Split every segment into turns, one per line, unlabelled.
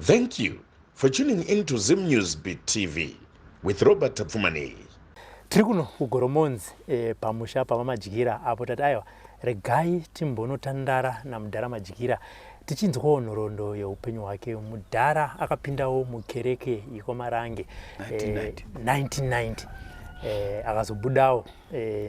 Thank you for tuning in to Zim News Beat TV with Robert Tapfumani.
Tiri kuno kugoromonzi pamusha pamamadyira apo tati aiwa regai timbonotandara namudhara madyira tichinzwawo nhoroondo yeupenyu hwake. Mudhara akapindawo mukereke yeKomarange 1990 akazobudawo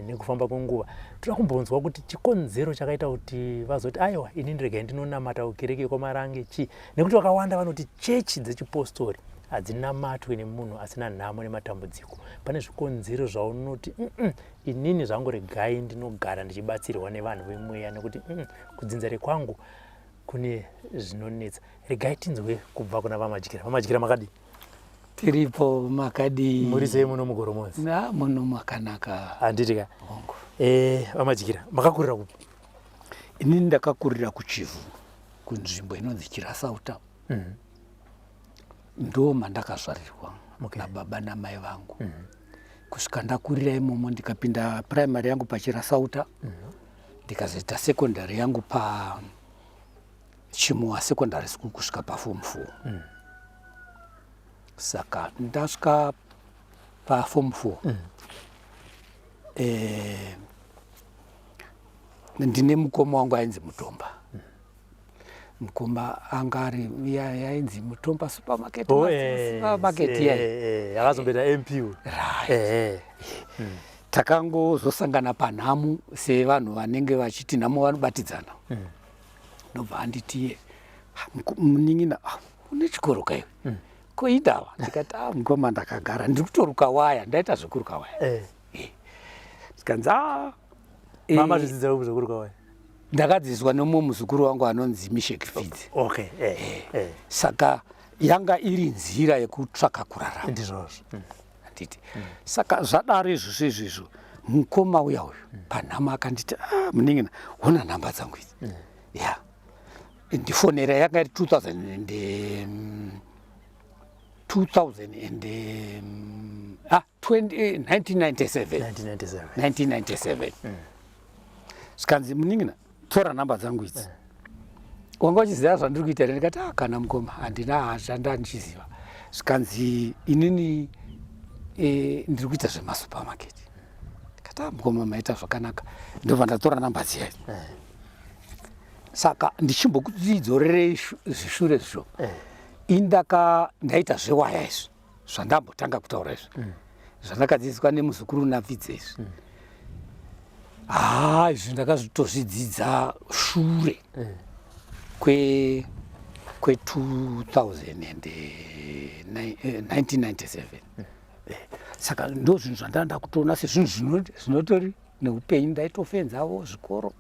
nekufamba kwenguva. Toda kumbonzwa kuti chikonzero chakaita kuti vazoti aiwa inini regai ndinonamata kereke yeKomarange chi, nekuti vakawanda vanoti chechi dzechipostori hadzinamatwe nemunhu asina nhamo nematambudziko. Pane zvikonzero zvaunoti inini zvangu regai ndinogara ndichibatsirwa nevanhu vemweya nekuti kudzinza kwangu kune zvinonetsa. Regai tinzwe kubva kuna vamadyira. Vamadyira makadi?
Tiripo makadi.
Muri sei muno mugoromonzi?
Na muno makanaka.
Handiti ka? Vamadyira makakurira kupi?
Inini ndakakurira kuChivu, kunzvimbo inonzi Chirasauta. Ndo mandakazvarirwa nababa namai vangu. Kusvika ndakurira imomo ndikapinda primary yangu paChirasauta, ndikazoita secondary yangu pa Chimuwa Secondary School kusvika paform 4. Saka ndasvika paform 4 ndine mukoma wangu ainzi Mutomba. Mukoma angari yainzi Mutomba supermarket. Supermarket
yakazombeta MP.
Right. Takangozosangana panhamu sevanhu vanenge vachiti nhamo vanobatidzana. Ndobva anditi munin'ina une chikoro kaiwe koidava. Ndikati mukoma ndakagara ndiri kutoruka waya, ndaita zvekuruka waya. Ndikanzi
mama zvidzidza zvekuruka waya
ndakadzidziswa nomumwe muzukuru wangu anonzi Mishek Fidzi. Saka yanga iri nzira yekutsvaka kurarama.
Ndizvozvo.
Handiti. Saka zvadaro izvozvo mukoma uya uyu panhama akanditi munin'ina hona nhamba dzangu idzi. Ndifonera yanga iri 1997. Skanzi munin'ina tora nhamba dzangu idzi. Wanga uchiziva zvandiri kuita here? Ndikati kana mukoma handina hasha ndandichiziva. Skanzi inini ndiri kuita zvemasupermarket. Ndikati mukoma maita zvakanaka. Ndobva ndatora nhamba dziya. Saka ndichimbokudzidzorerei zvishure zvo ndaita zvewaya izvi zvandambotanga kutaura izvi zvandakadzidziswa nemuzukuru naFidzi izvi. Izvi ndakazvitozvidzidza shure kwe1997. Saka ndo zvinhu zvandanda kutoona sezvinhu zvinotori neupenyu. Ndaitofenzavo zvikoro.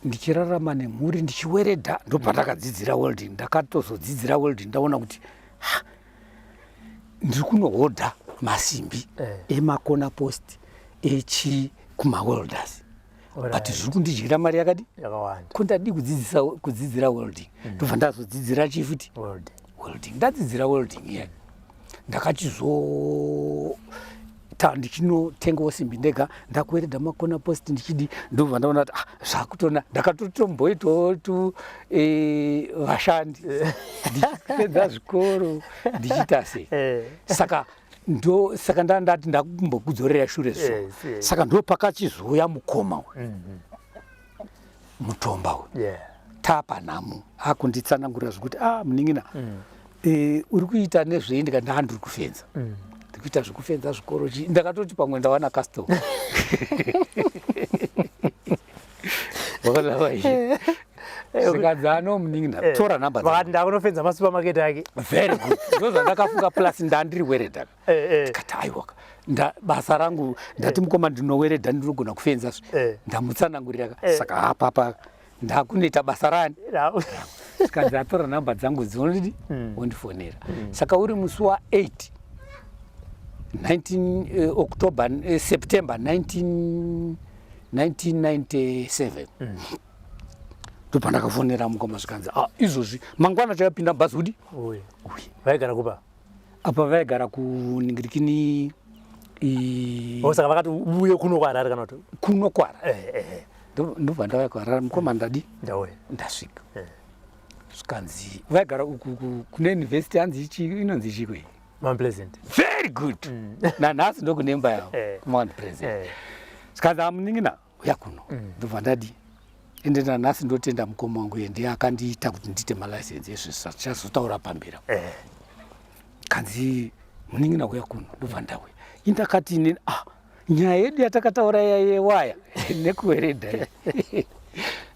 Ndichirarama nemhuri ndichiweredha. Ndobva ndakadzidzira welding. Ndakatozodzidzira welding ndaona kuti ndiri kunohodha masimbi emakona post kumawelders. But zviri kundidyira mari yakadi
yakawanda.
Kundadi kudzidzira welding. Ndobva ndazodzidzira chifuti welding. Ndadzidzira welding iya. Ndichinotengawo simbi ndega ndakuweredha makona post ndichidi. Ndobva ndaona kuti zvakutona ndakatotomboitawo vashandi ndichipedza zvikoro ndichiita sei. Saka ndandati ndakumbokudzorera shure zvo. Saka ndo pakachizouya mukoma Mutomba uyu tapanhamu akunditsanangurira zvokuti munin'ina uri kuita nezvei? Ndikati ndiri kufenza. Kuita zvekufenza zvikoro ndakatoti pamwe ndawana customer. Sikadzano munin'ina tora nhamba
vakati ndakunofenza masupermarket ake.
Very good. Ndozvandakafunga plus ndandiri weredha. Ndikati aiwa basa rangu ndati mukoma ndinoweredha ndinogona kufenza. Ndamutsanangurira. Saka apapa ndakunoita basa rani. Sikadzi atora nhamba dzangu dzinodidi wondifonera. Saka uri musi wa8 September 1997 ndobva ndakafonera mukoma zvikanzi izvozvi mangwana chayapinda bhazudi.
Vaigara kupa?
Apa vaigara kuningirikini.
Saka vakati uye kuno kwaHarare kana kuti?
Kuno kwaHarare. Ndobva ndauya kwaHarare. Mukoma ndadi
ndauya
ndasvika. Skanzi vaigara uku kune university hanzi inonzi chikwe
Mount Pleasant.
very good nanhasi ndokunemba yavo Mount Pleasant skanzi amuningina uya kuno ndobva ndadi ende nanhasi ndotenda mukoma wangu ndiye akandiita kuti ndiite malicense ezvo chazotaura pambira kanzi muningina uya kuno ndobva ndauya indakati inini nyaya yedu yatakataura yewaya nekuweredha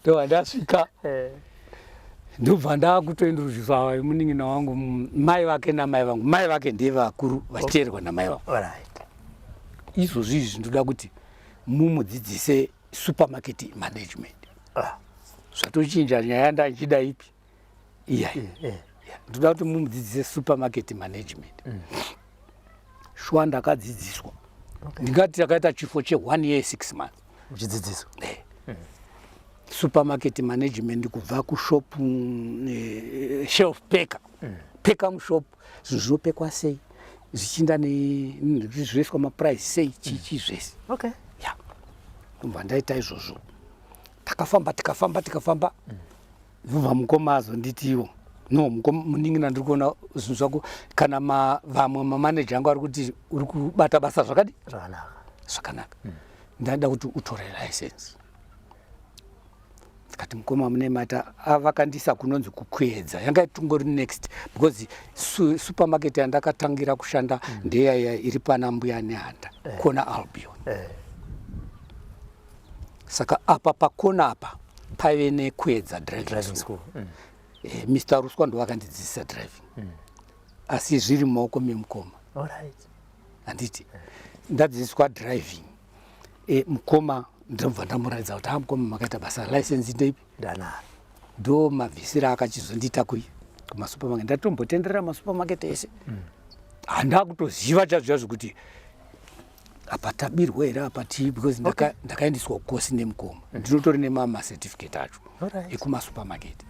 ndobva ndasvika ndobva ndakutoenduruzvisa muningina wangu mai vake namai vangu mai vake ndiye vakuru vachiteerwa namai vangu izvozvi izvi ndoda kuti mumudzidzise supermarket management zvatochinja nyaya ndachida ipi iyai ndoda kuti mumudzidzise supermarket management shwa ndakadzidziswa ndingati takaita chifo che1 year 6 months
uchidzidziswa
supermarket management kubva kushopu shelf packer packer mushop zvinhu zvinopekwa sei zvichiinda nezvinoiswa maprice sei chichi zvese ndobva ndaita izvozvo tikafamba vobva mukoma azonditiwo no muningina ndiri kuona zvinhu zvako kana vamwe mamaneja angu ari kuti uri kubata basa zvakadi zvakanaka ndaida kuti utore license tikati mukoma mune mata vakandisa kunonzi kukwedza yanga itongori next because supermarket yandakatangira kushanda ndeyaya iri pana mbuya nehanda kona Albion saka apa pakona apa paive nekwedza driving school Mr. Ruswa ndo vakandidzidzisa driving asi zviri mumaoko memukoma handiti ndadzidziswa driving mukoma ndobva ndamuratidza kuti mukoma makaita basa license ndeipi ndo mavhisira akachizondiita kumasupermarket ndatombotenderera masupermarket ese handakutoziva chazviya zvokuti apa tabirwa here apa tii because ndakaendiswa kukosi nemukoma ndinotori nemacertificate acho ekumasupermarket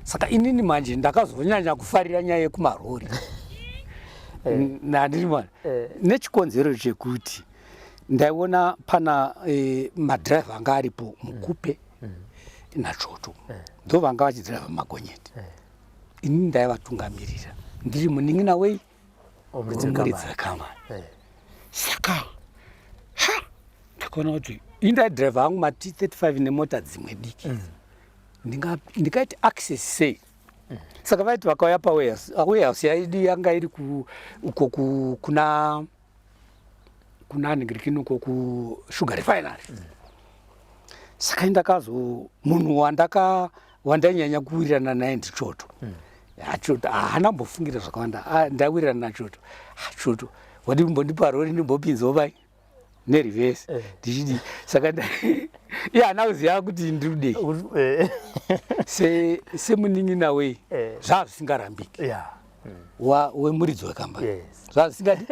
saka inini manje ndakazonyanya kufarira nyaya yekumarori nandiri mwana nechikonzero chekuti ndaiona pana madhiraivha anga aripo mukupe nachoto ndo vanga vachidhiraivha magonyeti inini ndaivatungamirira ndiri muningina wei muridzi-kama saka ndakaona kuti indaidhiraivha hangu ma-T35 nemota dzimwe diki ndikaiti access sei saka vaiti vakauya pawarehouse yaidi yanga iri uko kuna ningirikini uko kusugar refinery saka munhu wandanyanya kuwirirana naye ndichoto choto haana zvakawanda ndawirirana nachoto choto wadi kumbondipa rori ndimbopinzawo vai nerivhesi ndichidi saka iye haana kuziva kuti ndirudei semuningina wei zvaa zvisingarambiki wemuridzi wekamba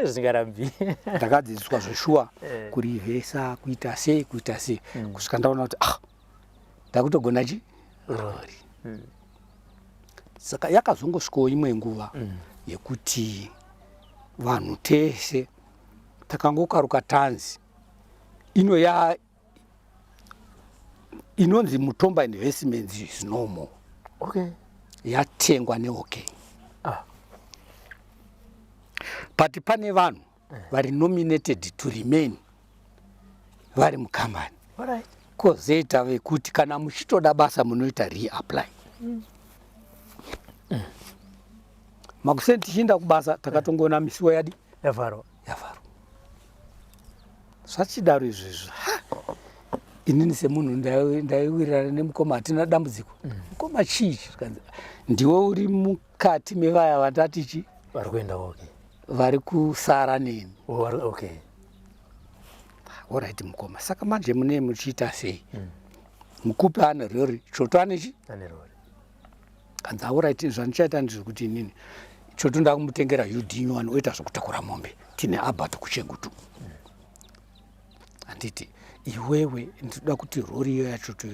zvingarambi
ndakadzidziswa zveshuwa kurivhesa kuita sei kusvika ndaona kuti ndakutogona rori saka yakazongosvikawo imwe nguva yekuti vanhu tese takangokaruka tanzi inonzi Mutomba Investments is no more yatengwa neOK but pane vanhu vari nominated to remain vari mukambani kozoita vekuti kana muchitoda basa munoita reapply makuseni tichienda kubasa takatongoona misiwo yavharwa zvachidaro izvezvo inini semunhu ndaiwirirana nemukoma hatina dambudziko mukoma chii ndiwe uri mukati mevaya vandatichi
vari kuenda
vari kusara neni oright mukoma saka manje mune muchiita sei mukupe ane rori choto anechi kanzi oright zvandichaita ndizvokuti inini choto ndakumutengera udinyu oita zvokutakura mombe tine abato kuchengutu handiti iwewe ndinoda kuti rori iyo yachoto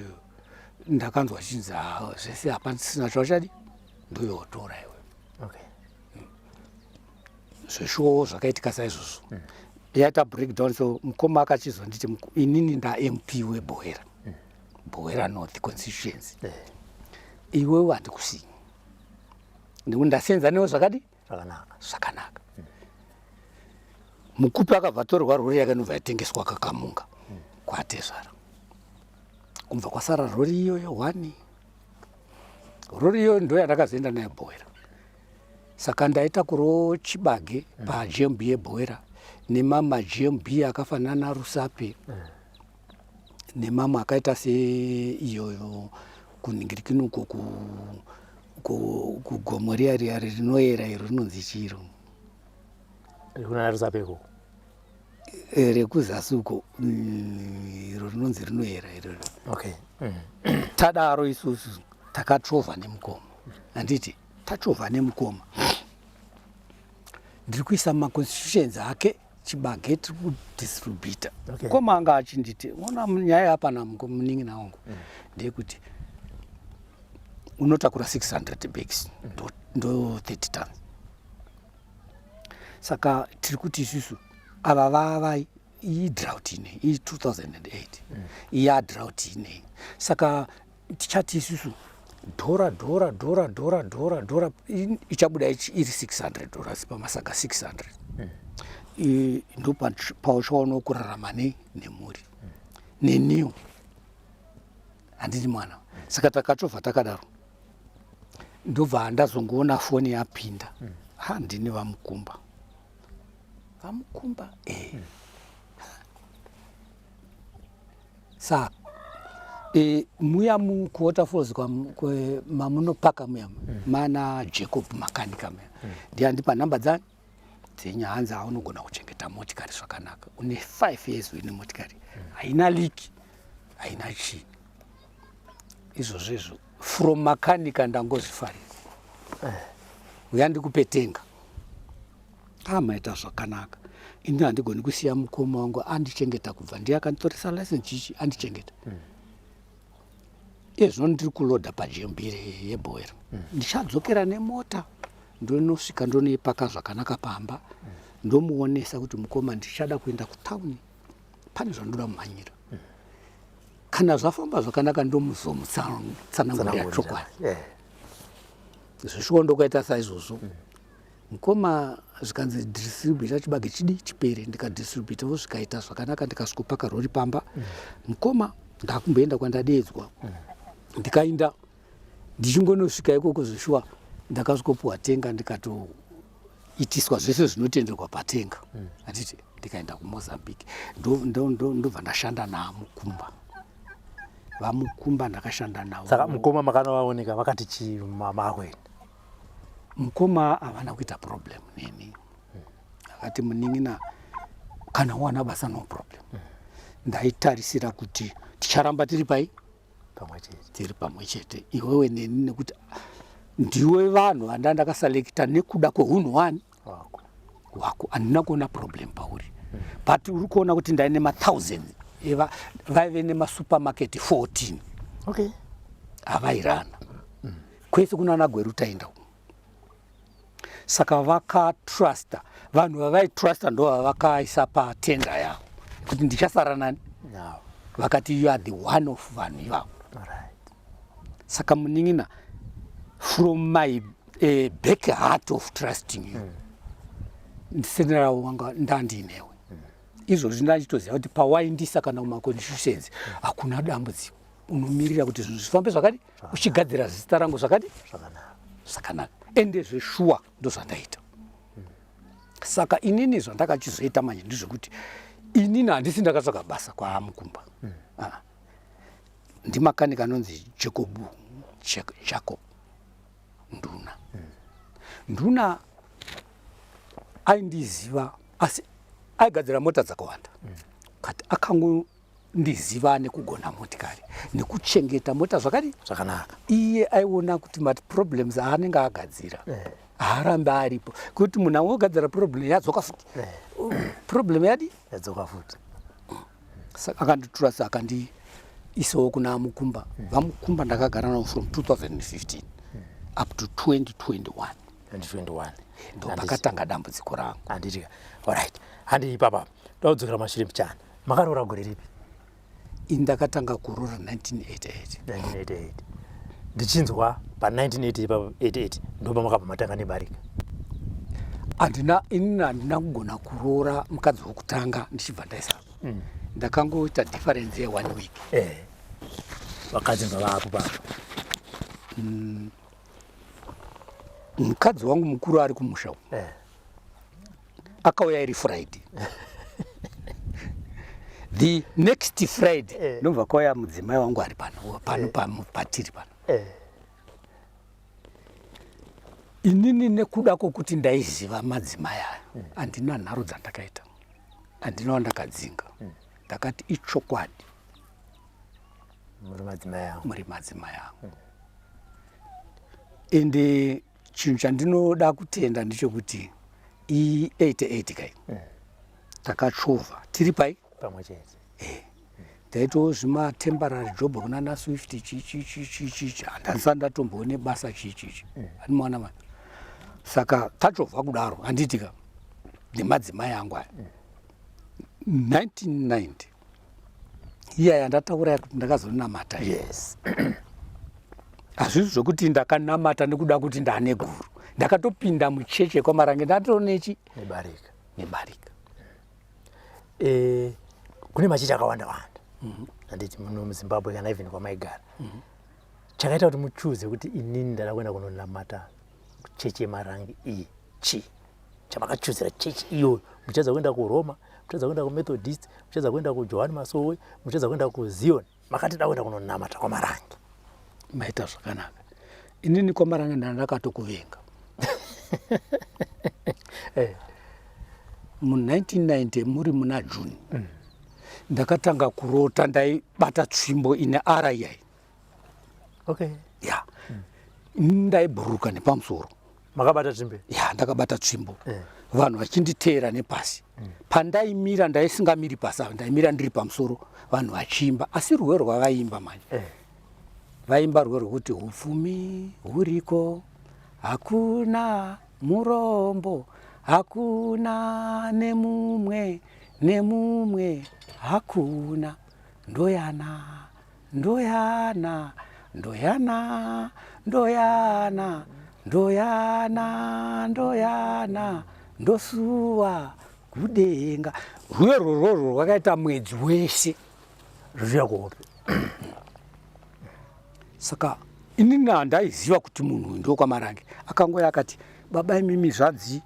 ndakanzwa chinzi zvese hapasina zvachadi ndoyotora iwe zveshuwo zvakaitika saizvozvo yaita breakdown so mukoma akachizonditi inini nda MP webhoera North constituency iwewe handikusiyi ndikuti ndasenza newe
zvakanaka.
mukupi akabva atorwa rori yakanobva yatengeswa kakamunga kwatezvara kubva kwasara rori iyoyo 1 rori iyoyo ndo yandakazoenda nayo Bhoera. Saka ndaitakurawo chibage paGMB yeBhoera nemama GMB akafanana naRusape nemama akaita seiyoyo kuningirikinuko kugomo riya rinoyera iro rinonzi chiro
kuna Rusapeko
rekuzasi uko iro rinonzi rinoyera iro.
Okay.
Tadaro isusu takachovha nemukoma handiti tachovha nemukoma ndiri kuisa maconstitutions ake chibage tiri kudistributa. Mukoma anga achinditi ona nyaya yapana munin'ina wangu ndeyekuti unotakura 600 bags ndo 30 tons. Saka tiri kuti isusu ava vava idrought inei 2008 iya drought inei. Saka tichati isusu dhora ichabuda iri $600 pamasaga 600 ndo pauchaona kurarama nemhuri neniwo handiti mwana. Saka takachovha takadaro ndobva ndazongoona foni yapinda handini vamukumba saka muya mukuwaterfalls mamunopaka muya mana Jacob makanika muya ndiandipa nhamba dzenyaya dzaunogona kuchengeta motikari zvakanaka. Une 5 years uine motikari haina liki haina chii izvozvo from makanika ndangozvifarira uya ndikupe tenga maita zvakanaka. Ini handigoni kusiya mukoma wangu andichengeta kubva ndiye akanditoresa license chichi andichengeta. Izvo ndiri kuloda paGMB yeBhoera ndichadzokera nemota ndonosvika ndonoipaka zvakanaka pamba ndomuonesa kuti mukoma ndichada kuenda kutauni pane zvandoda mumhanyira. Kana zvafamba zvakanaka ndomuzomutsanangurira chokwadi. Zvishuwa ndokaita saizvozvo mukoma zvikanzi distributa chibage chidi chipere ndikadistributa vo zvikaita zvakanaka ndikasvikopaka rori pamba. Mukoma ndakumboenda kwandadedzwa ndikaenda ndichingonosvika ikoko zvishuwa ndakasvikopuwa tenga ndikatoitiswa zvese zvinotenderwa patenga handiti ndikaenda kuMozambique ndobva ndashanda namukumba vamukumba ndakashanda navo.
Saka mukoma makanovaoneka vakati chii makwenda?
Mukoma havana kuita problem neni akati munin'ina kana wana basa no problem. Ndaitarisira kuti ticharamba tiri tiri pamwe chete iwewe neni nekuti ndiwe vanhu vandandakaselekta nekuda kweunhu wani wako handina kuona problem pauri but uri kuona kuti ndaine ma1000 vaive nemasupermarket 14 avairana kwese kuna nagweru taenda. Saka vakatrusta vanhu vavaitrusta ndo vavakaisa patenda yavo kuti ndichasara nani vakati you are the one of vanhu ivavo. Saka munin'ina from my back heart of trusting you ndisendera wanga ndandinewe izvozvi ndachitoziva kuti pawaindisa kana mumaconstitutions hakuna dambudziko unomirira kuti zvinhu zvifambe zvakati uchigadzira zita rangu zvakati zvakanaka ende zveshuwa ndozvandaita. Saka inini zvandakachizoita manje ndizvokuti inini handisi ndakatsvaga basa kwamukumba ndimakanika anonzi Jacob nduna aindiziva asi aigadzira mota dzakawanda kati akangondiziva nekugona motikari nekuchengeta mota zvakati
zvakanaka.
Iye aiona kuti maproblems aanenge agadzira haarambe aripo kuti munhu angogadzira problem yadzoka futi problem
yadzoka futi.
Saka akanditrasa akandiisawo kuna mukumba vamukumba ndakagara navo from 2015 up to 2021 ndo pakatanga dambudziko rangu.
Handiti alright handi ipapa taudzokera mashure mbichana makaroora gore ripi?
Ndakatanga kuroora 1988
ndichinzwa pa1980 pa88 ndo pamakabva matanga nebarika.
handina kugona kuroora mukadzi wokutanga ndichibva ndaisa ndakangoita difference ye1 week.
vakadzi vavapo papo.
mukadzi wangu mukuru ari kumusha akauya iri Friday. The next Friday ndobva kwauya mudzimai wangu ari pano patiri pano. Inini nekuda kwokuti ndaiziva madzimai aya handina nharo dzandakaita, handina wandakadzinga. Ndakati ichokwadi muri madzimai angu. Ende chinhu chandinoda kutenda ndechekuti i88 kai takachovha tiri pai
pamwe chete.
taitawo zvima temporary job kunana Swift chichi handisati ndatomboone basa chichichi animaona mani. Saka tachovha kudaro handitika nemadzimai angu aya. 1990 iyaya ndataura kuti ndakazonamata.
Yes.
Hazvizvi zvokuti ndakanamata nekuda kuti ndane guru. Ndakatopinda mucheche kwaMarange ndatonechi nebarika.
Kune machechi akawanda wanda. Handiti muno muZimbabwe kana even kwamaigara. Chakaita kuti muchuze kuti inini ndada kuenda kunonamata chechi yeMarange iyi chi. Chamakachuzira chechi iyo. Muchaza kuenda kuRoma, muchaza kuenda kuMethodist, muchaza kuenda kuJohani Masowe, muchaza kuenda kuZion. Makati da kuenda kunonamata kwaMarange.
Maita zvakanaka. Inini kwaMarange ndakatokuvenga. Mu1990 muri muna June ndakatanga kurota ndaibata tsvimbo ine RII.
Okay.
Ya. Ndaibhuruka nepamusoro.
Makabata tsvimbo?
Ya, ndakabata tsvimbo. Vanhu vachinditeera nepasi. Pandaimira ndaisingamiri pasi, ndaimira ndiri pamusoro, vanhu vachiimba. Asi rwendo rwavaimba manje. Vaimba rwendo rwokuti hupfumi huriko, hakuna murombo, hakuna nemumwe hakuna, ndoyana ndoyana ndoyana ndoyana ndoyana ndoyana ndosuwa kudenga. Rwero rworwo rwakaita mwedzi wese
rwuya kuhope.
Saka inini handaiziva kuti munhu ndo kwaMarange. Akangoya akati baba imimi zvadzi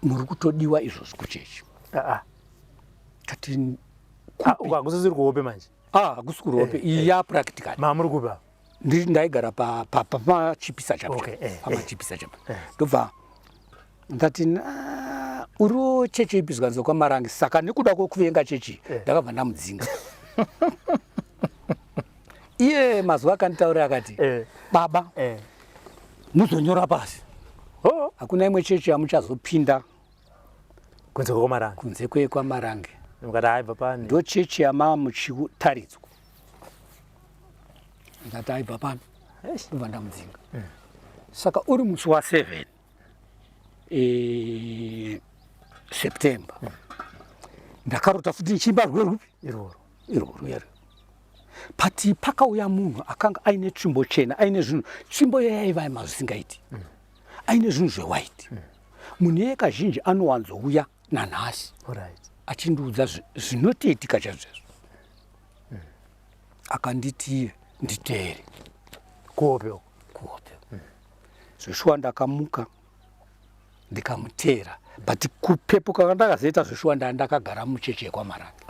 muri kutodiwa izvozvi kuchechi. Kati
ukakusisiri kuhope manje?
Hakusi kuhope, iyi yapractical.
Muri kupa?
Ndaigara pamachipisa chapo. Pamachipisa chapo. Ndobva ndati uriwo chechi ipi zvikanzi kwaMarange. Saka nekuda kwokuvenga chechi ndakabva ndamudzinga. Iye mazuva akanditaurira akati baba muzonyora pasi, hakuna imwe chechi yamuchazopinda kunze kwaMarange. Ndo chechi yamamuchitaridzwa. Ndati aibva pano ndobva ndamudzinga. Saka uri musi wa7 September ndakarota futi ndichiimba rwero rupi irworwo. Pati pakauya munhu akanga aine tsvimbo chena, aine zvinhu, tsvimbo yaivaima zvisingaiti, aine zvinhu zvewaiti. Munhu iye kazhinji anowanzouya nanhasi achindiudza zvinotoitika chaizvozvo. Akanditi nditeere
kuhope.
Zveshuwa ndakamuka ndikamuteera, but kupepuka kwandakazoita zveshuwa ndakagara muchechi yekwaMarange.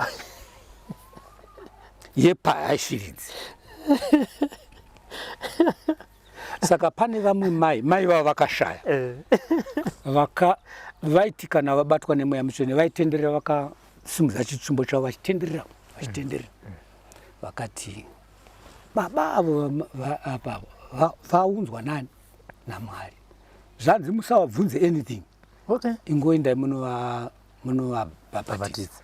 Yepaashiridzi. Saka pane vamwe mai vava vakashaya. Vaiti kana vabatwa nemweya mutsvene vaitenderera, vakasimudza chitsvimbo chavo vachitenderera. Vakati baba avo vaunzwa nani naMwari. Zvanzi musavabvunze anything. Ingoendai munovabhabhatidza.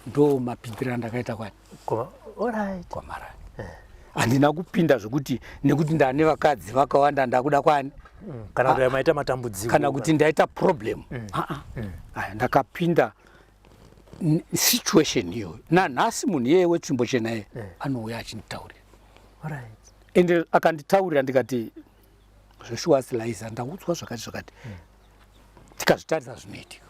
Ndo mapindiro andakaita kwaMarange. Handina kupinda zvokuti nekuti ndane vakadzi vakawanda ndakuda kwani,
kana kuti maita matambudziko,
kana kuti ndaita problem. Ndakapinda situation iyoyo. Nanhasi munhu iyeye wetsvimbo chena iye anouya achinitaurira.
Alright.
ende akanditaurira ndikati zveshuwa silaiza ndaudzwa zvakati tikazvitarisa zvinoitika.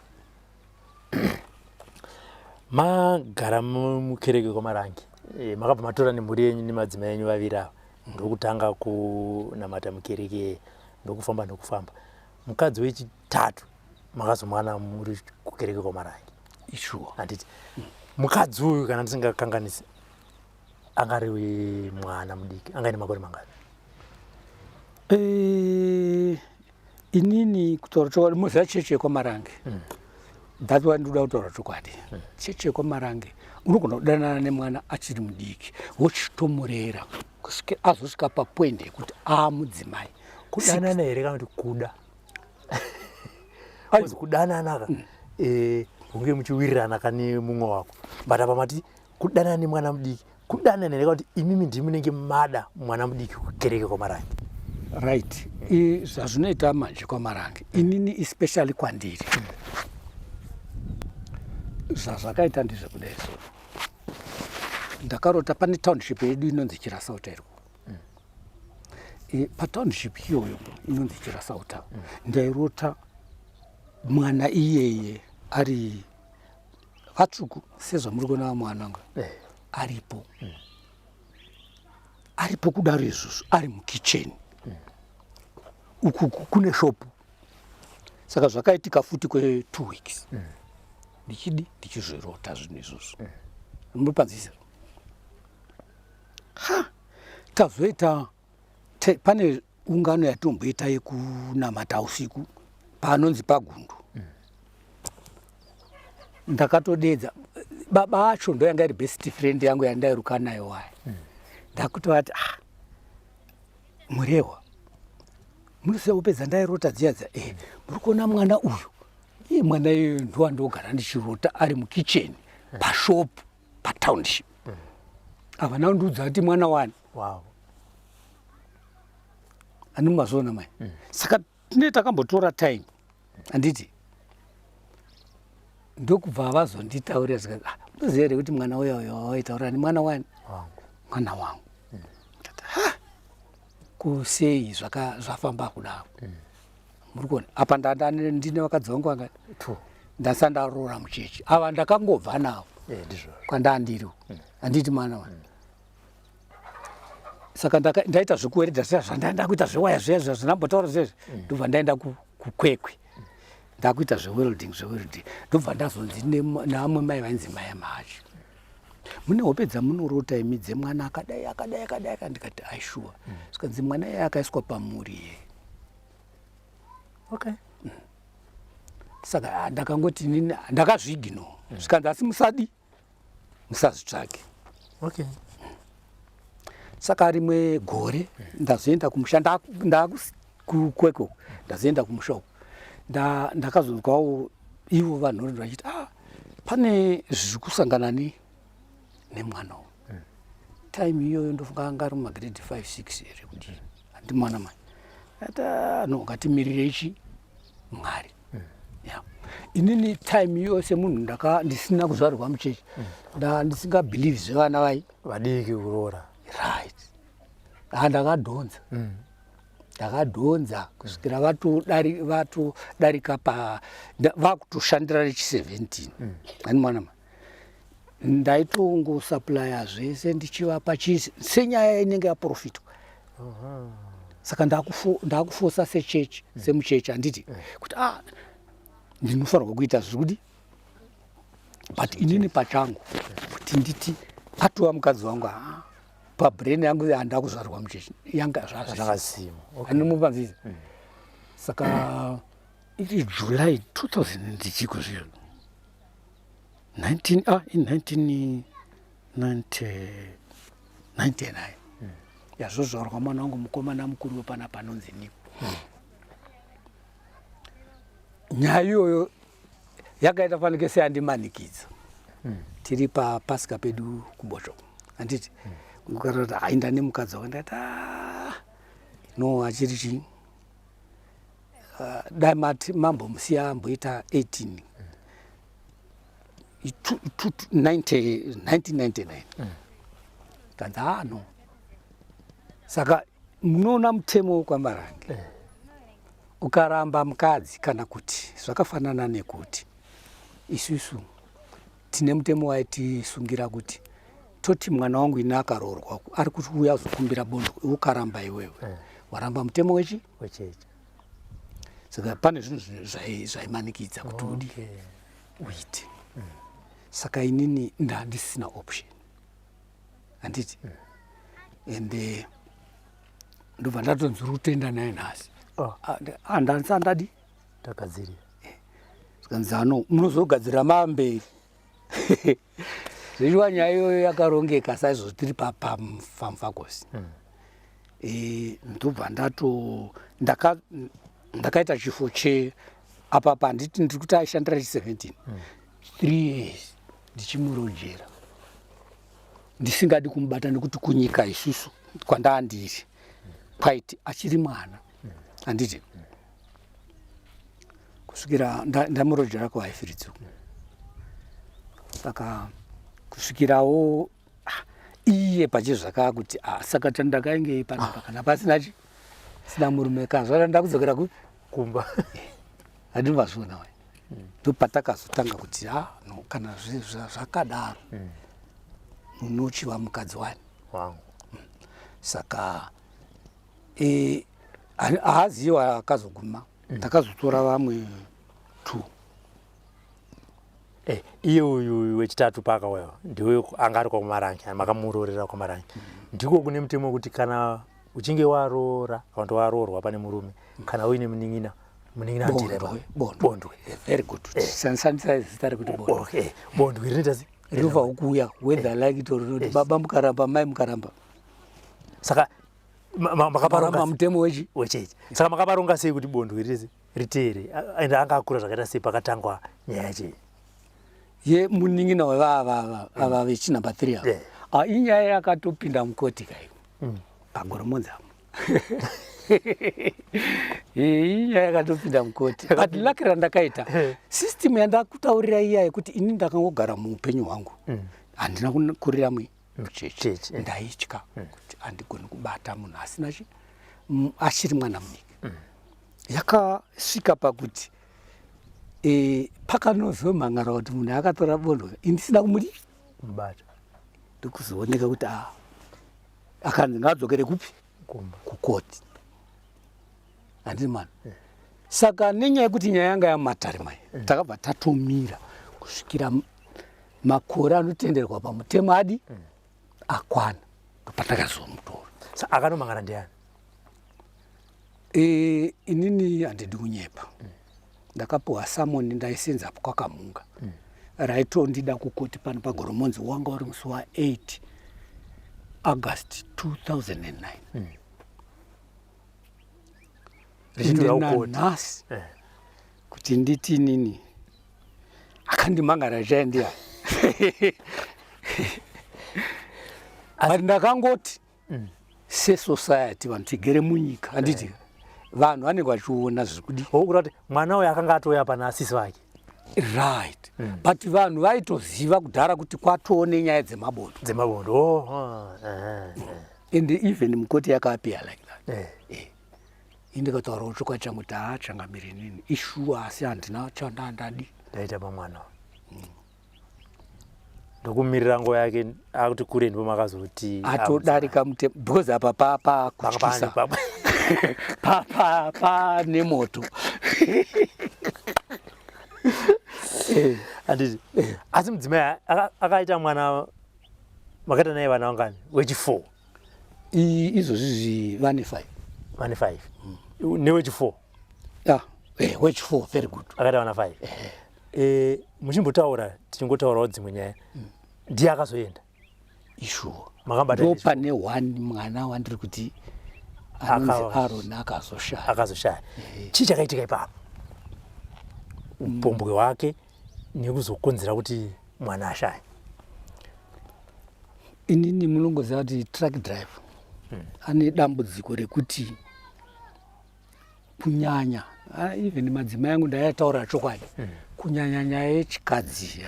Magara mukereke kwaMarangi, makabva matora nemhuri yenyu nemadzimai enyu vaviri ava ndokutanga kunamata mukereke ndokufamba mukadzi wechitatu makazomwana muri kukereke kwaMarangi.
Ishuwa
handiti mukadzi uyu kana ndisingakanganisi angari mwana mudiki angaine makore mangani?
inini kutaura chokwadi muziva chechi yekwaMarangi that's why ndoda kutaura chokwadi. Chechi yekwaMarangi unogona kudanana nemwana achiri mudiki wochitomurera kusvika azosvika papoint yekuti mudzimai.
Kudanana here kana kuti kuda? Aizi kudanana ka hunge muchiwirirana kane mumwe wako, but apa mati kudanana nemwana mudiki, kudanana here kana kuti imimi ndimi munenge mada mwana mudiki kukereke kwaMarangi.
Right. Zvazvinoita manje kwaMarangi inini especially kwandiri zvazvakaita ndezvekudai so ndakarota pane township yedu inonzi Chirasauta iri patownship iyoyo inonzi Chirasauta ndairota mwana iyeye ari vatsvuku sezvamuri kuona mwananga aripo kudaro izvozvo ari mukicheni uku kune shopu. Saka zvakaitika futi kwe2 weeks ndichizvirota zvinhu izvozvo mupanzisa tazoita pane ungano yatomboita yekunamata usiku panonzi pagundu. Ndakatodedza baba acho ndo yanga iri best friend yangu yandairuka nayo waya ndakutovati murewa munoziva kupedza ndairota dziyadza muri kuona mwana uyu mwana iyoyo ndowandogara ndichirota ari mukicheni pashopu patownship ava naundiudza kuti mwana wani.
Wow.
Animazona mai. Saka tine takambotora time anditi ndokubva vazonditaurira zvikati muziva here kuti mwana uyo waitaura ni mwana wani? Mwana wangu. Kusei zvafamba kudaro muri kuona apa ndine vakadzi vangu vangati ndasandarora muchechi ava ndakangobva navo kwandandiri handiti mwana wani. Saka ndaita zvekuweredha zvandaenda kuita zvewaya zviya zvinambotaura zvezvi ndobva ndaenda kukwekwe ndakuita zvewelding ndobva ndazonzi neamwe mai vainzi mai amachi mune hopedza munorota imi dzemwana akadai ndikati aishuwa sikanzi mwana iye akaiswa pamuri ye.
Okay.
Saka ndakangoti nini ndakazvigino sikanzi asi musazvitsvake.
Okay.
Saka rimwe gore ndazoenda kumushanda ndakukweko ndazoenda kumusha ndakazonzwawo ivo vanhu vachiti pane zviri kusangana nemwana uyu. Time iyoyo ndofunga anga ari mumagrade 5 6 here kuti handi mwana mai no ngatimirire ichi Mwari. Inini time iyoyo semunhu ndisina kuzvarwa muchechi ndisingabhelieve zvevana vai
vadiki kuroora.
Right. Ndakadhonza kusvikira vatodarika vakutoshandira rechi17 ani mwana ma ndaitongosuplya zvese ndichivapa chisi senyaya inenge yaprofitwa. Saka ndakufosa sechechi semuchechi handiti kuti ndinofanirwa kuita zviri but inini pachangu kuti nditi atova mukadzi wangu pabrain yangu handa kuzvarwa muchechi yanga
zvakasima
anomupanzisa. Saka iri July 2000 ndichiko zviro 1999 yazvozvarwa mwana wangu mukomana mukuru wepana panonzi Niko. Nyaya iyoyo yakaita fanike seyandimanikidza tiri papasika pedu kubocho handiti ukarota hainda nemukadzi wako ndati no achiri chii dai mati mambomusiya amboita 18 1999 kanzi no Saka munoona mutemo kwaMarange ukaramba mukadzi kana kuti zvakafanana nekuti isusu tine mutemo waitisungira kuti toti mwana wangu ina akaroorwa ari kuti uya zokumbira bondo ukaramba iwewe waramba mutemo wechi
wecheche.
Saka pane zvinhu zvaimanikidza kuti udi uite. Saka inini ndandisina option handiti ende ndobva ndatonzwa kutenda naye nhasi handisandadi
takadzirira
skanzano munozogadzira mamberi zvichiwa nyaya iyoyo yakarongeka saizvozvo tiri pamfagosi ndobva ndakaita chifo apa panditi ndiri kuti aishandira chi17 3 years ndichimurojera ndisingadi kumubata nekuti kunyika isusu kwandandiri kwaiti achiri mwana handiti kusvikira ndamurojera kuhaifiridzo. Saka kusvikirawo iye pachezvakaa kuti saka tandakainge panapa kana pasina sina murume kazvara ndakudzokera
kumba
handimazviona wai ndopatakazotanga kuti no kana zvakadaro munochiva mukadzi wani
wangu.
Saka haaziwa akazoguma ndakazotora vamwe 2.
Iye uyu wechitatu paakauya ndiwe anga ari kwaMarange makamurorera kwaMarange ndiko kune mutemo wekuti kana uchinge waroora kana kuti waroorwa pane murume kana uine munin'ina bondwe.
Very good. Sandisa zita rekuti bondwe.
Bondwe rinoita sei
rinobva ukuya whether like it or not. Baba mukaramba mai mukaramba.
Saka makaparonga
mutemo
wecheche. Saka makaparonga sei kuti bondwe ritere ende anga akura zvakaita sei pakatangwa nyaya yache
ye munin'ina wevava vechinamba 3 ava inyaya yakatopinda mukoti kai pagoromonza inyaya yakatopinda mukoti but lucky randakaita system yandakutaurira iya yekuti ini ndakangogara muupenyu hwangu handina kukurira mucheche ndaitya kuti handigoni kubata munhu asina achiri mwana munyika yakasvika pakuti pakanozomhangara kuti munhu akatora bondo indisina kumubata ndikuzooneka kuti akanzi ngadzokere kupi kukoti handii mani. Saka nenyaya yekuti nyaya yanga yamatare mai takabva tatomira kusvikira makore anotenderwa pamutemo adi akwana ndopatakazomutora.
Akanomhangana ndiani?
Inini handidi kunyepa ndakapuwa samoni ndaisenza kwakamunga raitondida kukoti pano pagoromonzi wanga uri musi wa8 August 2009 rindenanhasi kuti nditi nini akandimhangara chaendiya asi ndakangoti sesociety vanhu tigere munyika handiti vanhu vanenge vachiona zviri kudi
okuda kuti mwana uyu akanga atoya pana asisi vake
right but vanhu vaitoziva kudhara kuti kwatoone nyaya dzemabondo and even mukoti yakapia like that indikataurawo chokwadi changu kuti changamire nini ishuwa asi handina chandandadi
ndaita pamwana ndokumirira nguva yake akuti kure ndipo makazoti
atodarika mutemo because apa pakutyisa pane moto
handiti asi mudzimai akaita mwana makaita naye vana vangani wechi4
izvozvizvi vane
5 newechi4
wechi4 very good
akaita vana 5 muchimbotaura tichingotaurawo dzimwe nyaya ndiye akazoenda
ishuwa
makambata
ndo pane 1 mwana wandiri kuti anonzi Aaron
akazoshaya chii chakaitika ipapo upombwe hwake nekuzokonzera kuti mwana ashaye?
Inini munongoziva kuti truck driver ane dambudziko rekuti kunyanya even madzimai angu ndaitaura chokwadi kunyanya nyaya yechikadzi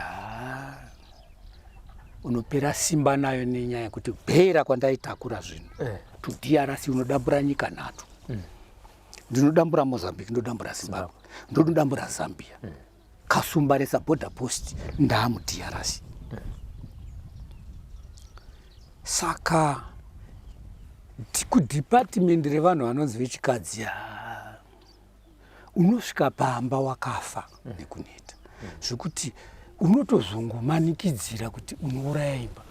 unopera simba nayo nenyaya yekuti bhera kwandaitakura zvinhu to DRC unodambura nyika 3. Ndinodambura Mozambique, ndodambura Zimbabwe, ndodambura Zambia. Kasumbaresa border post ndamu DRC. Saka kudepartment revanhu vanonzi vechikadzi unosvika pamba wakafa nekuneta zvekuti unotozongomanikidzira kuti unouraya imba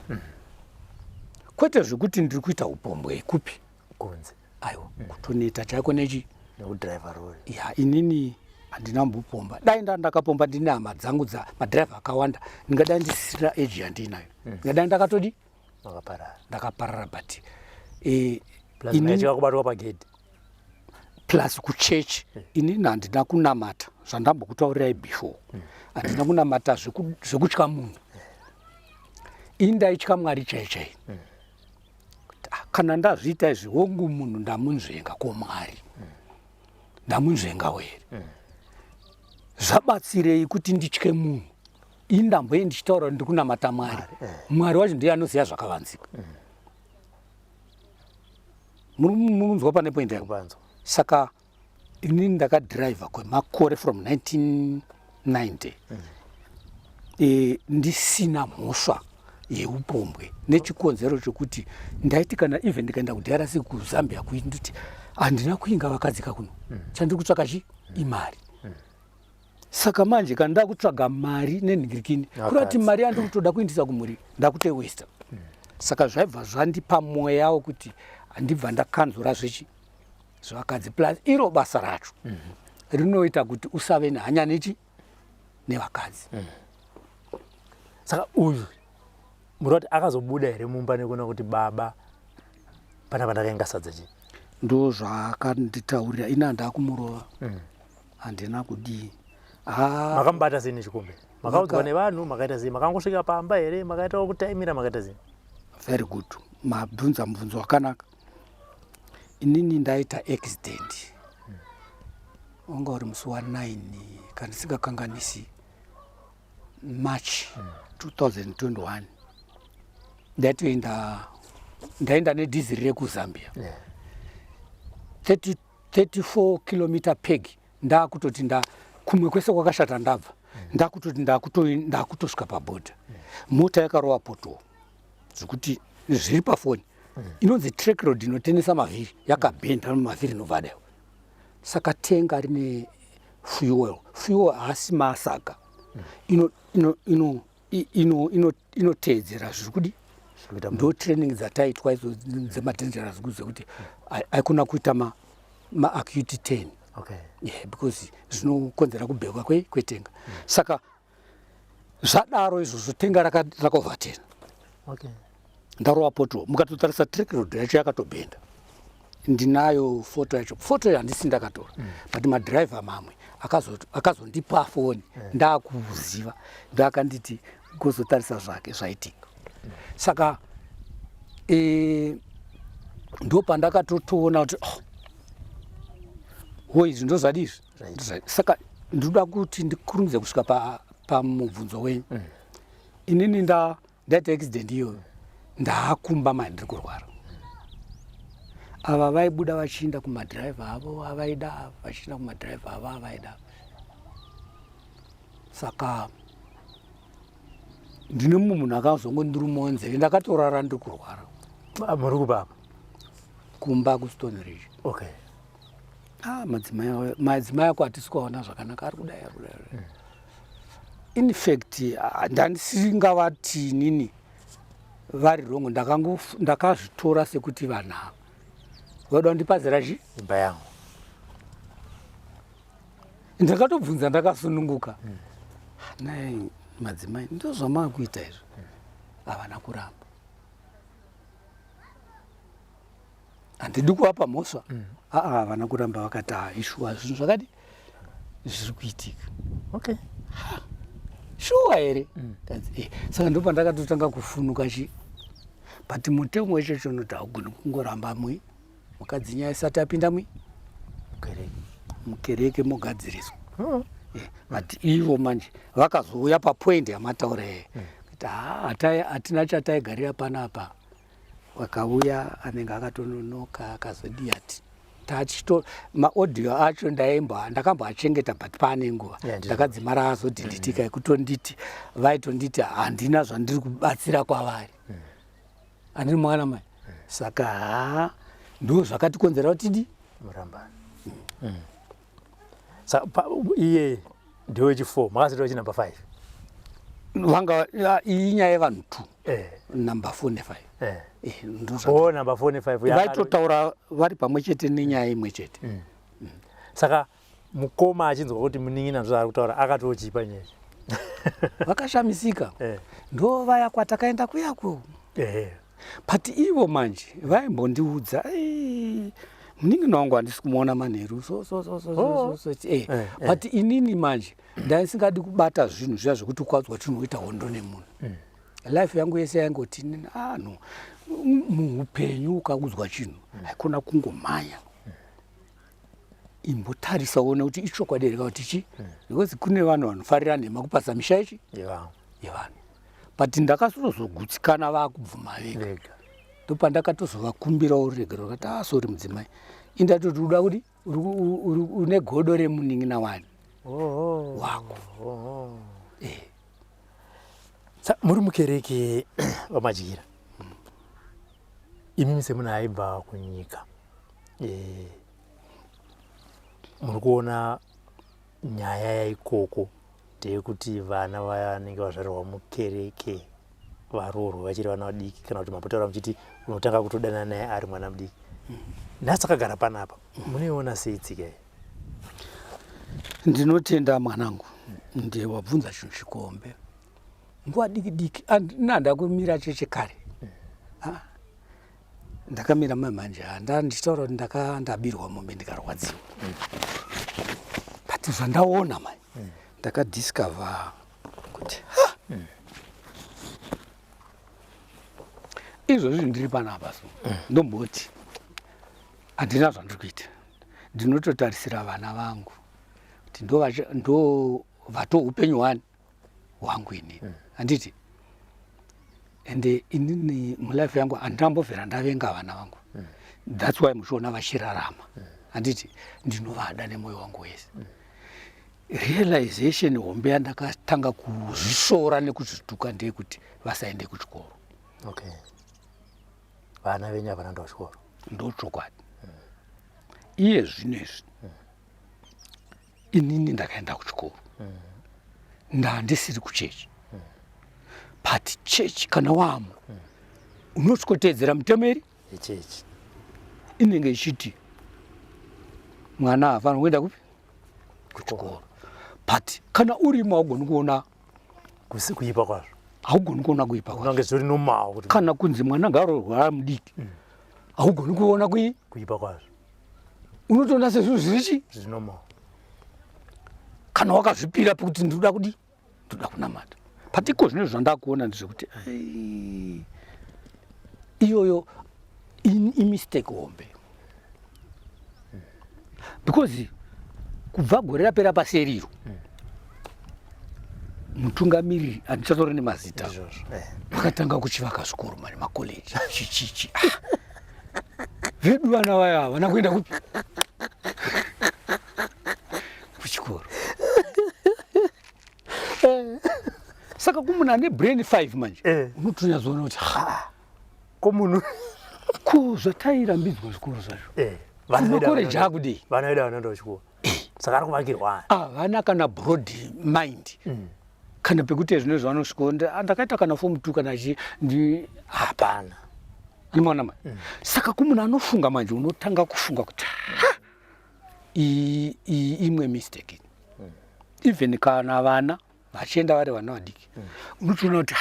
kwete zvekuti ndiri kuita upombwe kupi
kunze
aiwa kutoneta chako nechi
nekudrive rori
inini handina mbopomba dai ndakapomba ndine hama dzangu madrive akawanda ndingadai ndisisira eji yandinayo ndingadai ndakatodi ndakaparara but
kubatwa pagedhi
plus kuchechi inini handina kunamata zvandambokutaurirai before handina kunamata zvekutya munhu indaitya Mwari chaichai kana ndazviita izvi wongu munhu ndamunzvenga koMwari ndamunzvenga were zvabatsirei kuti nditye munhu indamboye ndichitaura kuti ndikunamata Mwari Mwari wacho ndiye anoziva zvakavanzika munonzwa pane point yangu saka inini ndakadhiraivha kwemakore from 1990 ndisina mhosva yeupombwe nechikonzero chokuti ndaiti kana even ndikaenda kuDRC kuZambia kuindoti handina kuinga vakadzika kuno chandiri kutsvaka imari saka manje kana ndakutsvaga mari nenhingirikini kurati mari yandiri kutoda kuindisa kumhuri ndakute Western saka zvaibva zvandipa mweya wekuti handibva ndakanzura zvevakadzi plus iro basa racho rinoita kuti usave nehanya nevakadzi
saka uyu muroti akazobuda here mumba nekuona kuti baba pana pandakainga sadza chii
ndo zvakanditaurira ina ndakumurova handina kudii
makambata sei nechikombe makaudzwa nevanhu makaita sei makangosvika pamba here makaita kutaimira makaita sei
very good mabvunza mubvunzo wakanaka inini ndaita accident wanga uri musi wa9 kana ndisingakanganisi March 2021 ndaenda nedhiziri rekuZambia 34 km peg ndakutoti kumwe kwese kwakashata ndabva ndakutoti ndakutosvika pabhodha mota yakarova poto zvekuti zviri pafoni inonzi track road inotenesa mavhiri yakabhenda mavhiri novadayo saka tenga rine fuel haasi masaga inoteedzera zvirikudi ndo training dzataitwa idzo dzemadangerous goods kuti aikona kuita maacute 10 because zvinokonzera kubhekwa kwetenga saka zvadaro izvozvo tenga rakaovatena ndarova poto mukatotarisa track road yacho yakatobhenda ndinayo foto yacho foto handisi ndakatora but madhiraivha mamwe akazondipa foni ndakuziva ndakanditi gozotarisa zvake zvaitika saka ndo pandakatotoona kuti izvi ndo zvadizvi saka ndoda kuti ndikurumidze kusvika pamubvunzo wenyu inini ndaita accident iyoyo ndaakumba mani ndiri kurwara ava vaibuda vachiinda kumadhiraivha avo avaida vachiinda kumadhiraivha avo avaida saka ndine mumwe munhu akazongondirumawo nzeve ndakatorara ndiri kurwara
muri kubaba
kumba kuStone Ridge madzimai ako hatisi kuaona zvakanaka ari kudai in fact ndandisingavati nini vari rongo ndakazvitora sekuti vanhu vada kundipazira
imba yangu
ndakatobvunza ndakasununguka nai madzimai ndo zvamakuita izvo havana kuramba handidi kuvapa mhosva havana kuramba vakati ishuwa zvinhu zvakati zviri kuitika shuwa here saka ndo pandakatotanga kufunuka but mutemo wechocho unoti haugoni kungoramba mukadzi nyaya isati apinda mukereke mogadziriswa but ivo manje vakazouya papoindi yamataura kuti hatina chataigarira panapa wakauya anenge akatononoka akazodi ati tachito maaudio acho ndakamboachengeta but pane nguva ndakadzimara azodhinditika ekutonditi vaitonditi handina zvandiri kubatsira kwavari handiri mwana mai saka ndo zvakatikonzera kuti
murambani iye ndewechi4 makazitoa chinumber 5
vanga iyi nyaya yevanhu 2 number 4 ne5
number 4 ne5
vaitotaura vari pamwe chete nenyaya imwe chete
saka mukoma achinzwa kuti munin'ina ndozvaari kutaura akatochipa nyaya
vakashamisika ndo vaya kwatakaenda kuyako but ivo manje vaimbondiudza munin'ina wangu handisi kumuona manheru but inini manje ndaisingadi kubata zvinhu zviya zvokuti kwadzwa tinoita hondo nemunhu life yangu yese yangoti no muupenyu ukaudzwa chinhu haikona kungomhanya imbotarisa uone kuti ichokwadi here kuti chi because kune vanhu vanofarira nhema kupasa misha ichi yevanhu but ndakazotozogutsikana vaakubvuma vega ndopandakatozovakumbira uregero kuti sori mudzimai indatoti uda kuti une godo remunin'ina wani wako
muri mukereke wamadyira imimi semunhu aibva kunyika muri kuona nyaya yaikoko ndeyekuti vana vanenge vazvarirwa mukereke varoorwa vachiri vana vadiki kana kuti mapotaura muchiti unotanga kutodana naye ari mwana mudiki nhasi akagara panapa munoiona sei tsika iyi
ndinotenda mwanangu ndiye wabvunza chinhu chikombe nguva diki diki nanda kumira chechekare ndakamira mamanje ndichitaura kuti ndabirwa mombe ndikarwadziwa but zvandaona mai ndakadiscover kuti izvozvi ndiri panapa so ndomboti handina zvandiri kuita ndinototarisira vana vangu kuti ndo vato upenyu hwangu inini handiti ende inini mulife yangu handambovhera ndavenga vana vangu that's why muchiona vachirarama handiti ndinovada nemwoyo wangu wese realization hombe yandakatanga kuzvisora nekuzvituka ndeyekuti vasaende kuchikoro
vana venyu havana kuenda kuchikoro
ndochokwadi iye zvinezvi inini ndakaenda kuchikoro ndandisiri kuchechi but chechi kana wamo unotyotedzera mitemo iri
yechechi
inenge ichiti mwana hafanira kuenda kupi kuchikoro but kana urimo haugoni kuona
kuipa kwazvo
haugoni kuona kuipa
unange zviri nomawo kuti
kana kunzi mwana ngaarorwara mudiki haugoni kuona
kuipa kwazvo
unotoona sezvinhu zvirichi
zviri nomawo
kana wakazvipira pekuti ndoda kudi ndoda kunamata but iko zvinezvo zvandakuona ndezvekuti iyoyo imistake hombe because kubva gore rapera paseriro mutungamiriri handichatori nemazita vakatanga kuchivaka zvikoro mari makoleji chichichi vedu vana vaya havana kuenda kuchikoro saka kumunhu ane brain 5 manje unotonyazoona kuti
komunhu
kuzvatairambidzwa zvikoro zvacho kumakoreji akudei
vana vedu vanoenda kuchikoro saka ari kuvakirwa
havana kana broad mind kana pekuti zvino zvanosvika ndakaita kana form 2 kana hapana animaona mai saka kumunhu anofunga manje unotanga kufunga kuti imwe mistake even kana vana vachienda vari vana vadiki unotoona kuti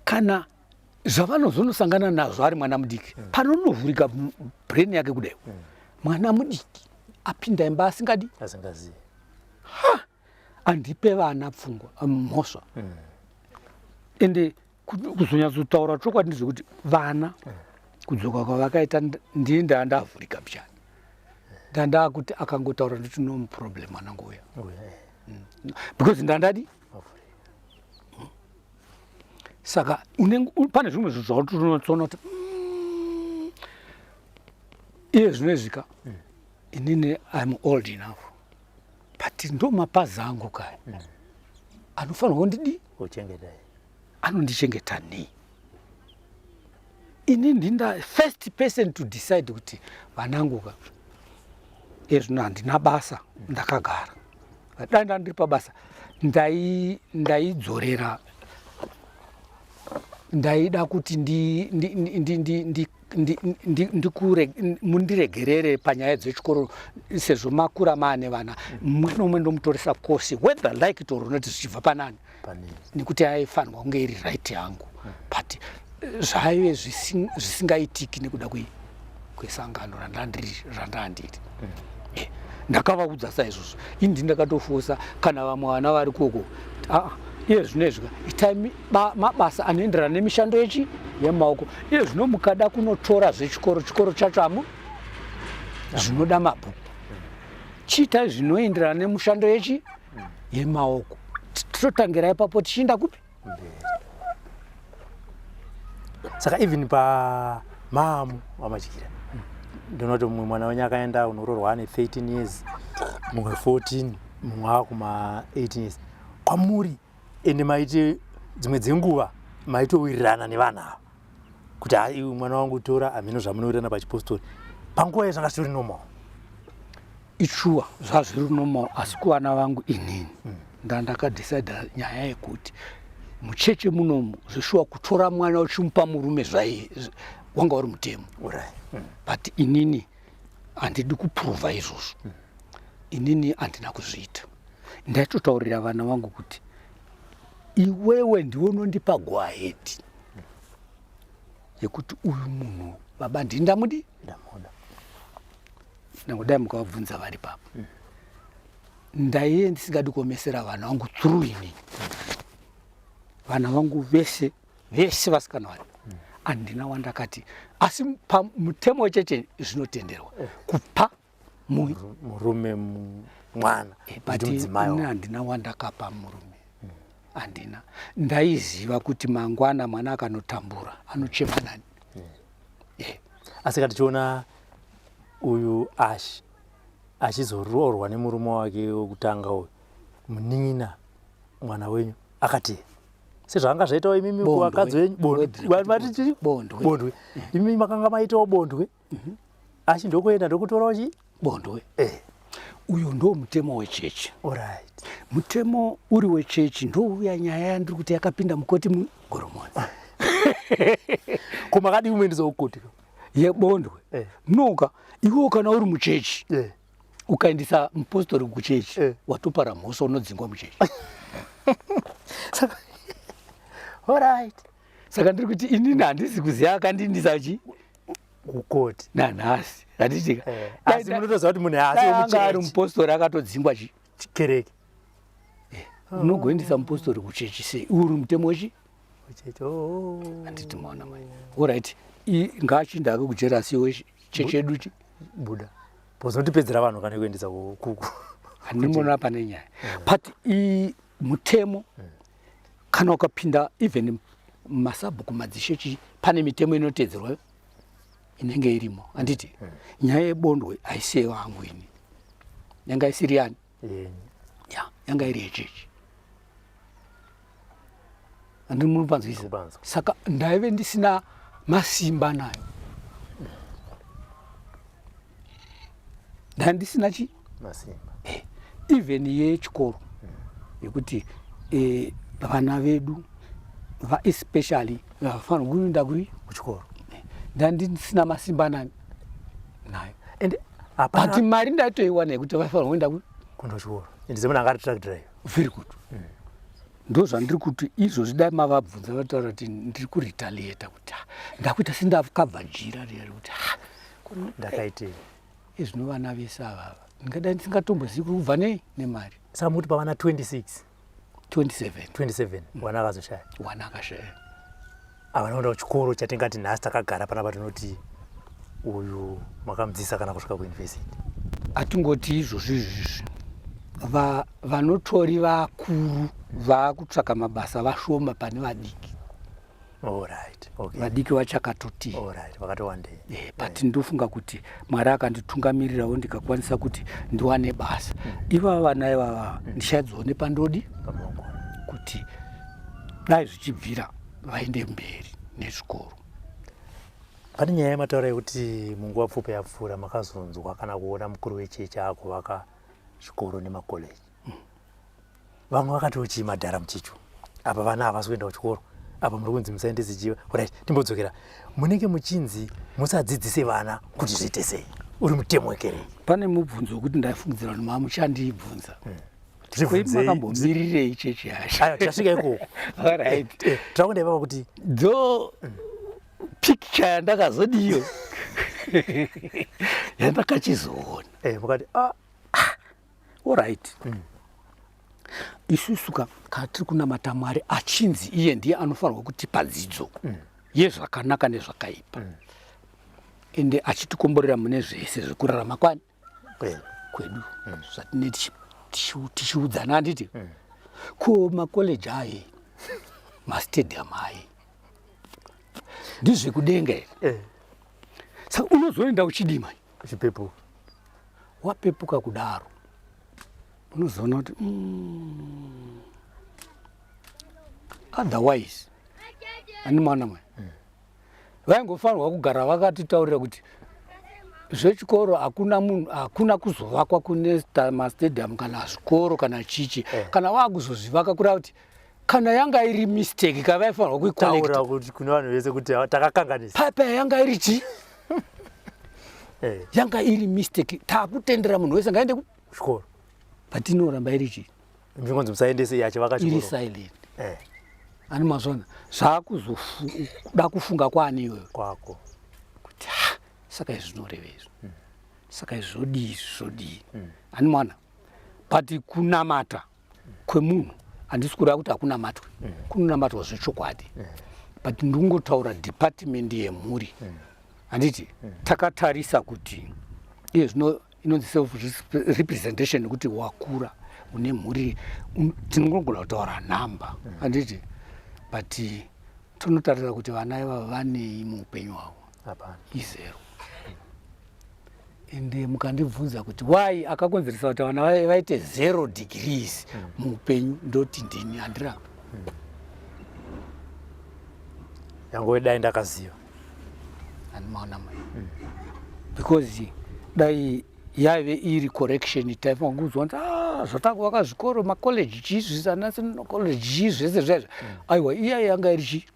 kana zvavanozonosangana nazvo ari mwana mudiki panonovhurika brain yake kudai mwana mudiki apinda imba asingazivi andipe vana pfungwa mhosva ende kuzonyatsotaura chokwadi ndezvekuti vana kudzoka kwavakaita ndiye ndandavhurika pichani ndandakuti akangotaura nditi no problem mwanangu uya because ndandadi saka pane zvimwe zvinhu zvautonotsona kuti iye zvinezvika inini I'm old enough but ndo mapazi angu kaya anofanirwa kundidi anondichengeta nei ini ndinda first person to decide kuti vanangu ka ezvino handina basa ndakagara danda ndiri pabasa ndaidzorera ndaida kuti mundiregerere panyaya dzechikoro sezvo makura maane vana mumwe nomwe ndomutoresa kosi whether like it or not zvichibva panani nekuti aifanirwa kunge iri right yangu but zvaive zvisingaitiki nekuda kwesangano randandiri ndakavaudza saizvozvo ini ndakatofosa kana vamwe vana vari koko iye zvinezvika itai mabasa anoenderana nemishando yemaoko iye zvino mukada kunotora chikoro chacho zvinoda mabhuku chiitai zvinoenderana nemishando yemaoko totangira ipapo tichienda kupi
saka even pamamu wamachikira ndinoti mumwe mwana wenyu akaenda unoroorwa ane 13 years mumwe 14 mumwe akuma18 years kwamuri ende maite dzimwe dzenguva maitowirirana nevana ava kuti iwe mwana wangu tora hamino zvamunowirirana pachipostori panguva yazvanga zvitori normal
ichuwa zvazviri normal asi kuvana vangu inini ndandakadhisaidha nyaya yekuti mucheche munomu zvishuwa kutora mwana uchimupa murume wanga uri mutemo but inini handidi kuprovha izvozvo inini handina kuzviita ndaitotaurira vana vangu kuti iwewe ndiwe unondipa go ahead yekuti uyu munhu baba ndindamudi nangodai mukavabvunza vari papo ndaiye ndisingadi kuomesera vana vangu through inini vana vangu vese vasikana vari handina wandakati asi pamutemo cheche zvinotenderwa kupa
murume mwana
handina wandakapa murume handina ndaiziva kuti mangwana mwana akanotambura anochema nani
asi katichiona uyu achizoroorwa nemurume wake wekutanga uyu munin'ina mwana wenyu akati sezvanga zvaitawo imimi kuvakadzi venyu bondwe imimi makanga maitawo bondwe achi ndokuenda ndokutorawo chi
bondwe uyo ndo mutemo wechechi mutemo uri wechechi ndouya nyaya yandiri kuti yakapinda mukoti mugoromonzi
kumakadi umwe ndizokoti
yebondwe noka iwewo kana uri muchechi ukaendisa mupostori kuchechi watopara mhosva unodzingwa muchechi saka ndiri kuti inini handisi kuziva akandindisa
kukoti
nanhasi handitika
asi munotoziva kuti munhu
anga ari mupostori akatodzingwa
chikereke
unogoendesa mupostori kuchechi sei uri mutemo handiti maona mai orit ngachindake kujerasi wechechedu
buda pozotipedzera vanhu kana kuendesa kuku
handimona pane nyaya but mutemo kana ukapinda even masabhuku madzishechi pane mitemo inotedzerwa inenge irimo handiti nyaya yebondwe haisi yevangu ini yanga isiri yani yanga iri yechechi handimunopanzwisa saka ndaive ndisina masimba nayo ndandisina
masimba
even yechikoro yekuti vana vedu especially vafanirwa kuenda kuchikoro ndandisina masimba nayo but mari ndaitoiwana yekuti vafanirwa kuenda
kundochikoro ende semunhu angatitsvakidira
very good ndo zvandiri kuti izvozvi dai mavabvunza vataura kuti ndiri kuritalieta kuti ndakuita sendakabva jira reri kuti
ndakaitei
izvino vana vese avava ndingadai ndisingatombozivi kubva nei nemari
saka muti pavana
27
wana akazoshaya
wana akashaya
havana kuenda kuchikoro chatingati nhasi takagara panapa tinoti uyu makamudzisa kana kusvika kuyunivhesiti
hatingoti izvozvi vanotori vakuru vakutsvaka mabasa vashoma pane vadiki
Alright. Okay.
vadiki vachakatoti
Alright. Vakatowandei.
but ndofunga kuti Mwari akanditungamirirawo ndikakwanisa kuti ndiwane basa. Iva vana ivava ndichadzione pandodi kuti dai zvichibvira vaende mberi nezvikoro.
Pane nyaya yamataura yekuti munguva pfupi yapfuura makazonzwa kana kuona mukuru wechechi akuvaka zvikoro nemakoleji. Vamwe vakati madhara muchicho apa vana havasi kuenda kuchikoro apa muri kunzi musaendese chiva. Right, timbodzokera munenge muchinzi musadzidzise vana kuti zviite sei, uri mutemo wekerei?
Pane mubvunzo wekuti ndaifungidzira kuti mamuchandibvunza makambomirirei chechi yacho.
Aya tasvika ikoko.
Alright.
Tirakuda ipapa kuti
dzo picture yandakazodiyo yandakachizoona
mukati
alright. Isusu kana tiri kunamata Mwari achinzi iye ndiye anofanirwa kutipa dzidzo yezvakanaka nezvakaipa ende achitikomborera mune zvese zvekurarama kwedu zvatine tichiudzana handiti ko makoleji aye mastadium aye ndizvekudenga here. Saka unozoenda uchidima
chipepu
wapepuka kudaro unozoona kuti otherwise ani mwana mwe vaingofanirwa kugara vakatitaurira kuti zvechikoro hakuna kuzovakwa kune mastadium kana zvikoro kana chichi kana vakuzozvivaka kureva kuti kana yanga iri mistake kavaifanirwa
kuitaura kuti kune vanhu vese kuti takakanganisa
papa yanga iri chi yanga iri mistake takutendera munhu wese ngaende
kuchikoro
but inoramba iri chi
ndingonzi musaendese yachivaka
iri silent. Ani mazona zvakuzoda kufunga kwani iwewe
kwako
kuti saka izvi zvinoreva izvi saka izvi zvodii ani mwana but kunamata kwemunhu handisi kureva kuti hakunamatwe kunonamatwa zvechokwadi but ndingotaura department yemhuri handiti takatarisa kuti iye zvino inonzi self representation kuti wakura une mhuri tinongogona kutaura nhamba handiti but tonotarira kuti vana ivava vanei muupenyu hwavo izero ende mukandibvunza kuti why akakonzeresa kuti vana vaite 0 degrees muupenyu ndoti ndini handiramba
yangowe dai ndakaziva
handimaona mai because dai yaive iri correction taifanwa kuzonzi zvatakuvaka zvikoro makoleji chizvi anakoleji chii zvese zvaizvo aiwa iya yanga iri chi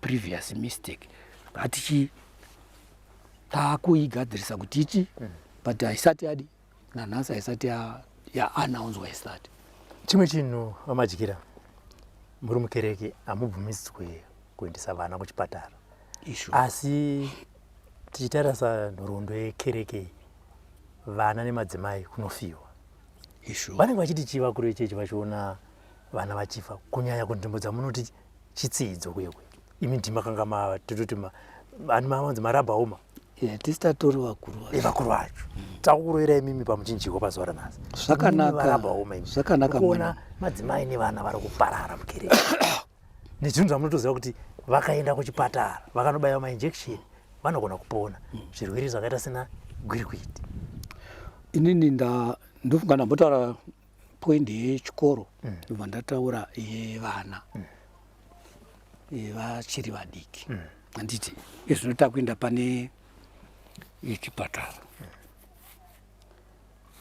previous mistake hatichi taakuigadzirisa kuti ichi but haisati yadi nanhasi haisati yaannounzwa isati.
Chimwe chinhu vamadyira muri mukereke hamubvumiswe kuendesa vana kuchipatara asi tichitarisa nhoroondo yekereke vana nemadzimai kunofiwa vanenge vachiti chi vakuru vechechi vachiona vana vachifa kunyanya kunzvimbo dzamunoti chitsidzo kwekwe imi ndimakanga mava tototi ani mavanzi marabhauma
tisitatori vakuru
vacho takukuroverai mimi pamuchinjiko pazuva ranhasi
zvakanaka
kuona madzimai nevana vari kuparara mukereke nezvinhu zvamunotoziva kuti vakaenda kuchipatara vakanobayiwa mainjeksheni vanogona kupona zvirwere zvakaita sena gwirikwiti.
Inini ndofunga ndambotaura point yechikoro ibva ndataura yevana vachiri vadiki handiti izvinota kuenda pane yechipatara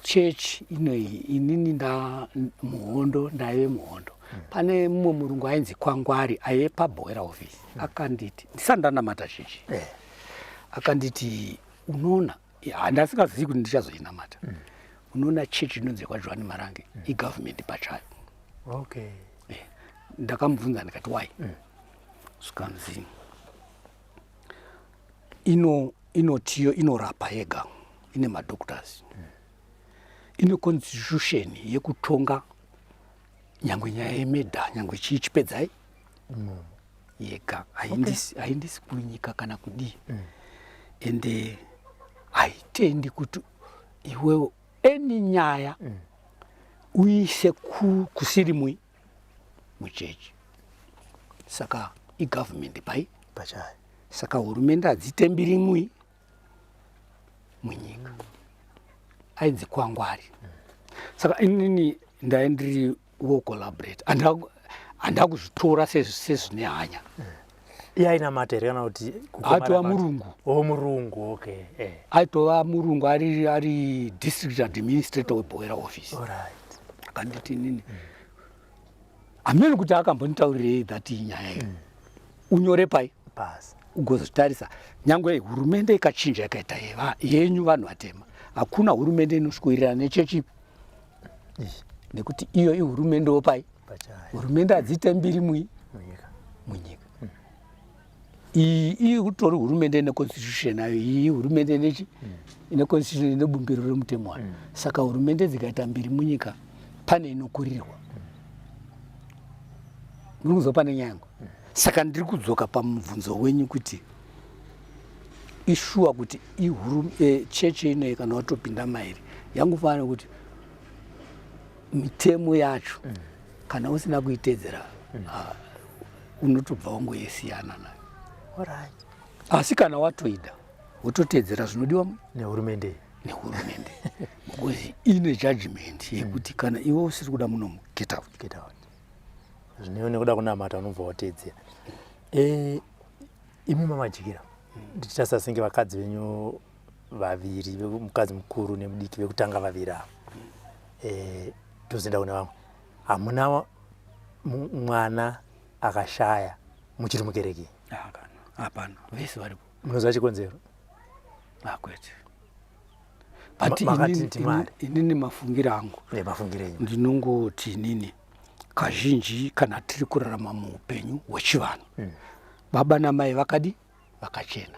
chechi inoyi inini muhondo ndaive muhondo pane mumwe murungu ainzi Kwangwari aive pabhoera office akanditi ndisati ndanamata chechi akanditi unoona handasingazivi kuti ndichazoinamata unoona chechi inonzi kwaJohani Marange igovernment pachayo ndakamubvunza ndikati why zvikanzi inotiyo inorapa yega ine madoctors ine constitution yekutonga nyangwe nyaya yemedha nyangwe chii chipedzai yega haindisi kunyika kana kudii ende haitendi kuti iwewe eni nyaya uise kusiri muchechi saka igovernment pai
Pachai.
saka hurumende hadzite mbiri mui munyika aidzi kwangwari saka inini ndaendiri wo collaborate anda kuzvitora sezvine hanya
Aina matere kana kuti
atova murungu
murungu okay
aitova murungu ari district administrator webhoera office
alright
akanditi nini hamene kuti akambonitaurirei that inyaya unyore pai
basi
ugozotarisa nyangwe hurumende ikachinja ikaita yenyu vanhu vatema hakuna hurumende inoswirira nechechipi nekuti iyo ihurumende wopai
Pachai.
hurumende hadzite mbiri munyika iyi utori hurumende ine constitution ayo iyi hurumende nechi ine constitution ine bumbiro remutemo wayo saka hurumende dzikaita mbiri munyika pane inokurirwa muri kuzopa nenyango saka ndiri kudzoka pamubvunzo wenyu kuti ishuwa kuti chechi inoyi kana watopinda mairi yangufanira kuti mitemo yacho kana usina kuitedzera unotobva wangoyesiyana nayo
alright
asi kana watoida wototedzera zvinodiwa
nehurumende
because ine judgment yekuti kana iwe usiri kuda munomu get out
zvinewo nekuda kunamata unobva watedzera imi mamajikira ndichitasa senge vakadzi venyu vaviri mukadzi mukuru nemudiki vekutanga vaviri avo tozoenda kune vamwe hamuna mwana akashaya muchiri mukereke
hapana vese varipo
munoziva chikonzero
kwete but inini mafungiro angu
mafungiro enyu
ndinongoti nini kazhinji kana tiri kurarama muupenyu hwechivanhu baba namai vakachena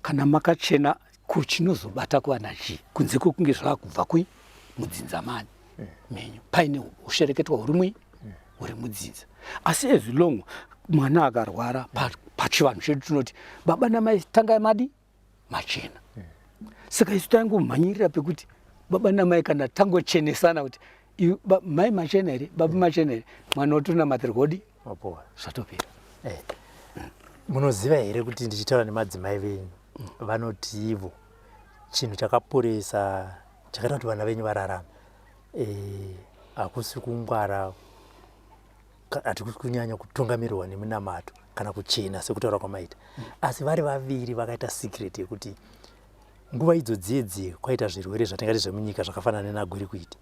kana makachena kuchinozobata kuvana chii kunze kwekunge zvakubva mudzinzamani menyu paine ushereketwa huri mudzinza asi as long mwana akarwara pachivanhu chedu tinoti baba namai tangai machena saka isu tangomhanyirira pekuti baba namai kana tangochenesana kuti mai machena here baba machena here mwana otonamatirwa
wapoa
zvatopera
munoziva here kuti ndichitaura nemadzimai venyu vanoti ivo chinhu chakaporesa chakaita kuti vana venyu vararama hakusi kungwara hatikusi kunyanya kutungamirwa nemunamato kana kuchena sekutaura kwamaita asi vari vaviri vakaita secret yekuti nguva idzo dziedzi kwaita zvirwere zvatingati zvemunyika zvakafanana nenaguri kuita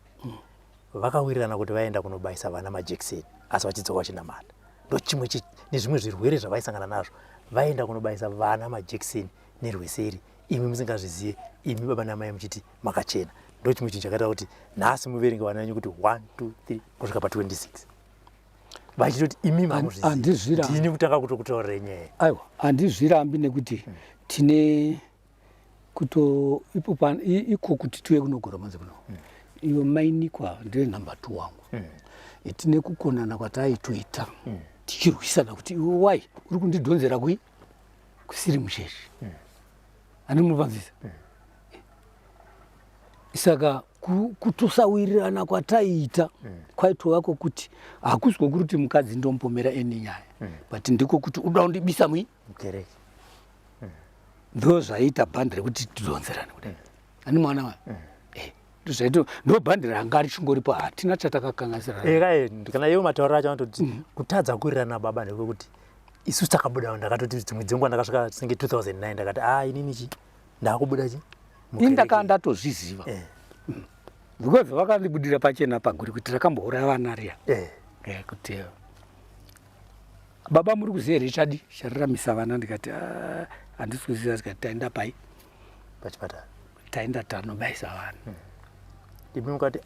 vakawirirana kuti vaenda kunobayisa vana majekiseni asi vachidzoka vachinamata ndochimwe nezvimwe zvirwere zvavaisangana nazvo vaenda kunobayisa vana majekiseni nerweseri imi musingazvizive imi baba namai muchiti makachena ndochimwe chinhu chakaita kuti nhasi muverenge vana venyu kuti 1 2 3 kusvika pa26 vachitoti imi mamuzvizini kutanga kutokutaurira nyaya
aiwa handizvirambi nekuti tine iko kuti tiwe kunogora manze kuno iyo mainikwa ndiri number 2 wangu tine kukonana kwataitoita tichirwisana kuti iwe wai uri kundidhonzera kusiri musheshi handimupanzisa saka kutosawirirana kwataiita kwaitova kwokuti hakusi kwokuti kuti mukadzi ndompomera ene nyaya but ndiko kuti uda kundibisa
mukereke
ndo zvaiita bhandi rekuti tidhonzerane kudai ani mwana wa zvaito ndo bhandi ranga richingoripo hatina chatakakanganisirana
kana iwo matauro acho anototi kutadza kuwirirana baba ndekwekuti isusu takabuda ndakatoti dzimwe dzenguva ndakasvika senge 2009 ndakati inini ndakubuda
indakaa ndatozviziva because vakandibudira pachena paguri kuti rakambouraya vana riya kuti baba muri kuziva richadi chariramisa vana ndikati handisi kuziva tikati taenda pai
pachipatara
taenda tanobayisa vana
imi mukati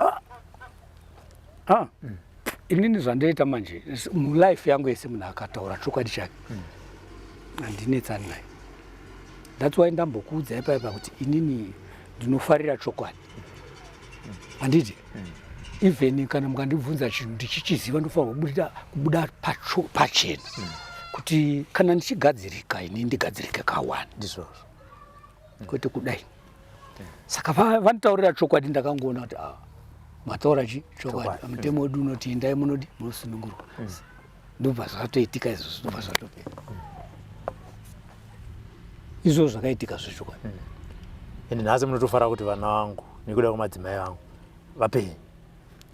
inini zvandoita manje mulife yangu yese munhu akataura chokwadi chake handinetsani naye that's why ndambokuudza ipaipa kuti inini ndinofarira chokwadi handiti even kana mukandibvunza chinhu ndichichiziva ndofanira kubuda pachena kuti kana ndichigadzirika ini ndigadzirike kawani
ndizvozvo
kwete kudai saka vanitaurira chokwadi ndakangoona kuti mataura chokwadi mutemo wedu unoti endai munodi munosunungurwa ndobva zvatoitika izvozvo ndobva zvatopera izvo zvakaitika zvechokwadi
ende nhasi munotofara kuti vana vangu nekuda kwamadzimai vangu vapenyu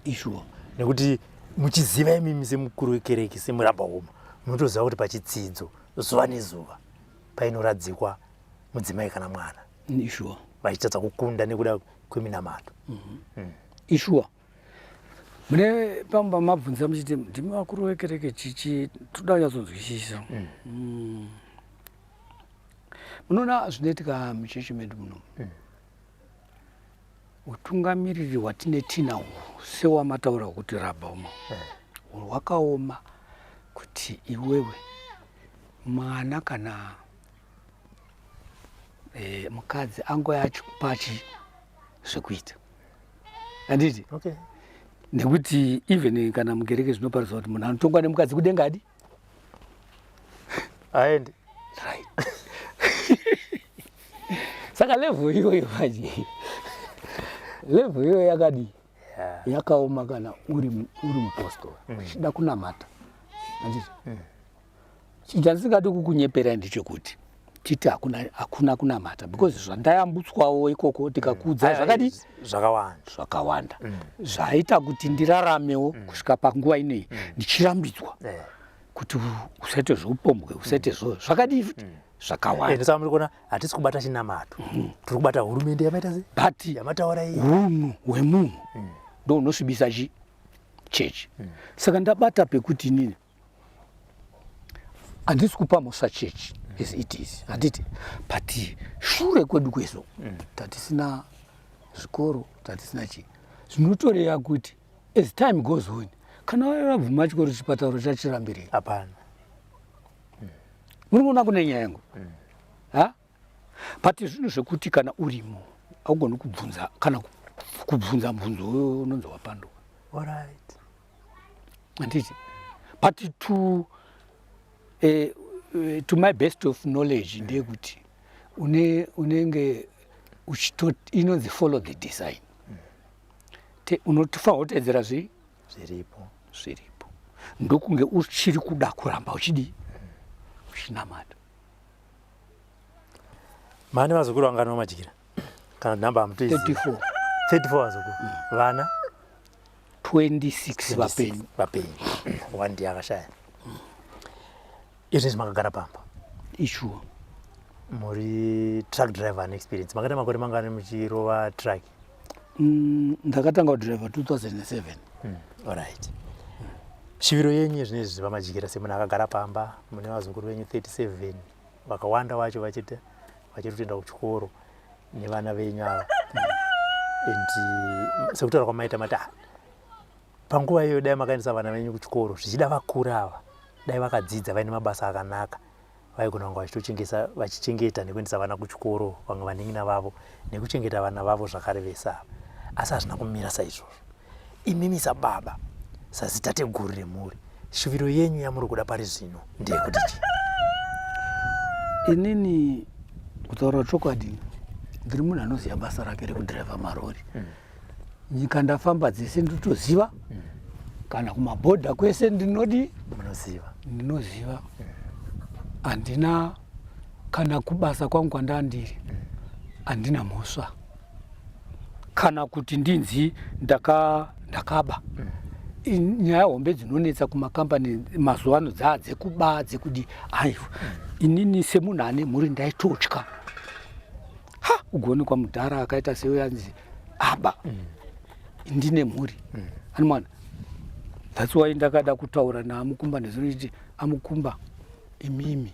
ishuwa
nekuti muchiziva imimi semukuru wekereke semuramba homa munotoziva kuti pachitsidzo zuva nezuva painoradzikwa mudzimai kana mwana
ishuwa
vachitadza kukunda nekuda kweminamato
ishuwa mune pamba mabvunza muchiti ndimi vakuru wekereke chichi toda kunyatsonzwisisa munoona zvinoitika muchechi medu muno utungamiriri hwatine tinahwo sewamataura kuti rabhauma hwakaoma kuti iwewe mwana kana mukadzi angoya achipachi zvekuita handiti nekuti even kana mukereke zvinoparidza kuti munhu anotongwa nemukadzi kudenga adi
aende
right saka level iyoyo manje level iyoyo yakadi yakaoma kana uri mupostori uchida kunamata handiti chandisingadi kukunyepera ndichokuti titi hakuna kunamata because zvandayambutswawo ikoko tikakudza zvakadi zvakawanda zvaita kuti ndiraramewo kusvika panguva inei ndichirambidzwa kuti usaite zvoupombwe usaite zvakadi zvakawanda
saka muri kuona hatisi kubata chinamato tiri kubata hurumende yamaita sei
but
yamataura iyi
hunhu hwemunhu ndo hunosvibisa chechi saka ndabata pekuti inini handisi kupa mhosva chechi as it is handiti but shure kwedu kweso tatisina zvikoro tatisina chii zvinotoreva kuti as time goes on kana vabvuma chikoro chipataro chachirambirei
hapana
muri kuona kune nyaya yangu but zvinhu zvekuti kana urimo haugoni kubvunza kana kubvunza mbunzo unonzi wapanduka
alright
handiti but to my best of knowledge ndeyekuti unenge uchitoti inonzi follow the design unofanira kutedzera
zviripo
ndokunge uchiri kuda kuramba uchidi uchinamata
mani vazukuru vangano majikira kana nhamba hamutoizi
34
vazukuru vana
26
vapenyu wandi akashaya izvezvi makagara pamba
ishuwa
muri truck driver ane experience makati makore mangani muchirova truck
ndakatanga kudriver 2007
alright shiviro yenyu yezvinezvi vamajikira semunhu akagara pamba mune vazukuru venyu 37 vakawanda vacho vachiri kutoenda kuchikoro nevana venyu ava and sekutaura kwamaita mati panguva iyoyo dai makaendesa vana venyu kuchikoro zvichida vakura ava dai vakadzidza vaine mabasa akanaka vaigona kunge vachichengeta nekuendesa vana kuchikoro vamwe vanengina vavo nekuchengeta vana vavo zvakare vesava asi hazvina kumira saizvozvo imimi sababa sazitateguru remhuri shuviro yenyu yamuri kuda pari zvino ndeyekuti chii
inini kutaura chokwadi ndiri munhu anoziva basa rake rekudhiraivha marori nyika ndafamba dzese nditoziva kana kumabhodha kwese ndinoziva handina kana kubasa kwangu kwandandiri handina mhosva kana kuti ndinzi ndakaba nyaya hombe dzinonetsa kumakambani mazuva ano dzadzekuba dzekudi aiwa inini semunhu ane mhuri ndaitotya ugoonekwa mudhara akaita seyanzi aba ndine mhuri ani mwana that's why ndakada kutaura naamukumba ndezinoiti amukumba imimi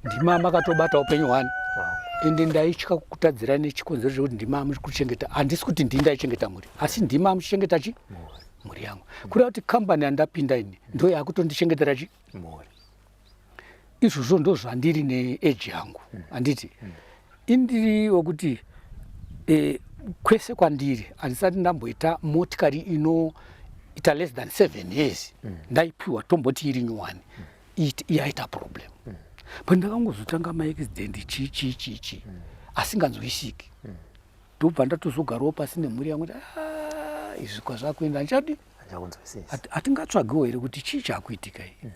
ndima makatobata upenyu hwani ende ndaitya kutadzira nechikonzero chekuti ndima muchikuchengeta handisi kuti ndii ndaichengeta mhuri asi ndima muchichengeta chi mhuri yangu kureva kuti kambani handapinda ini ndo yakutondichengetera chi mhuri izvozvo ndo zvandiri neeji yangu handiti indiri wekuti kwese kwandiri handisati ndamboita motikari inoita less than 7 years ndaipiwa tomboti iri nyuwani yaita problem but ndakangozotanga maaccident chichichichi asinganzwisiki ndobva ndatozogarawo pasi nemhuri yangu kuti izvi kwazvakuenda ndichadi hatingatsvagiwo here kuti chii chaakuitika iyi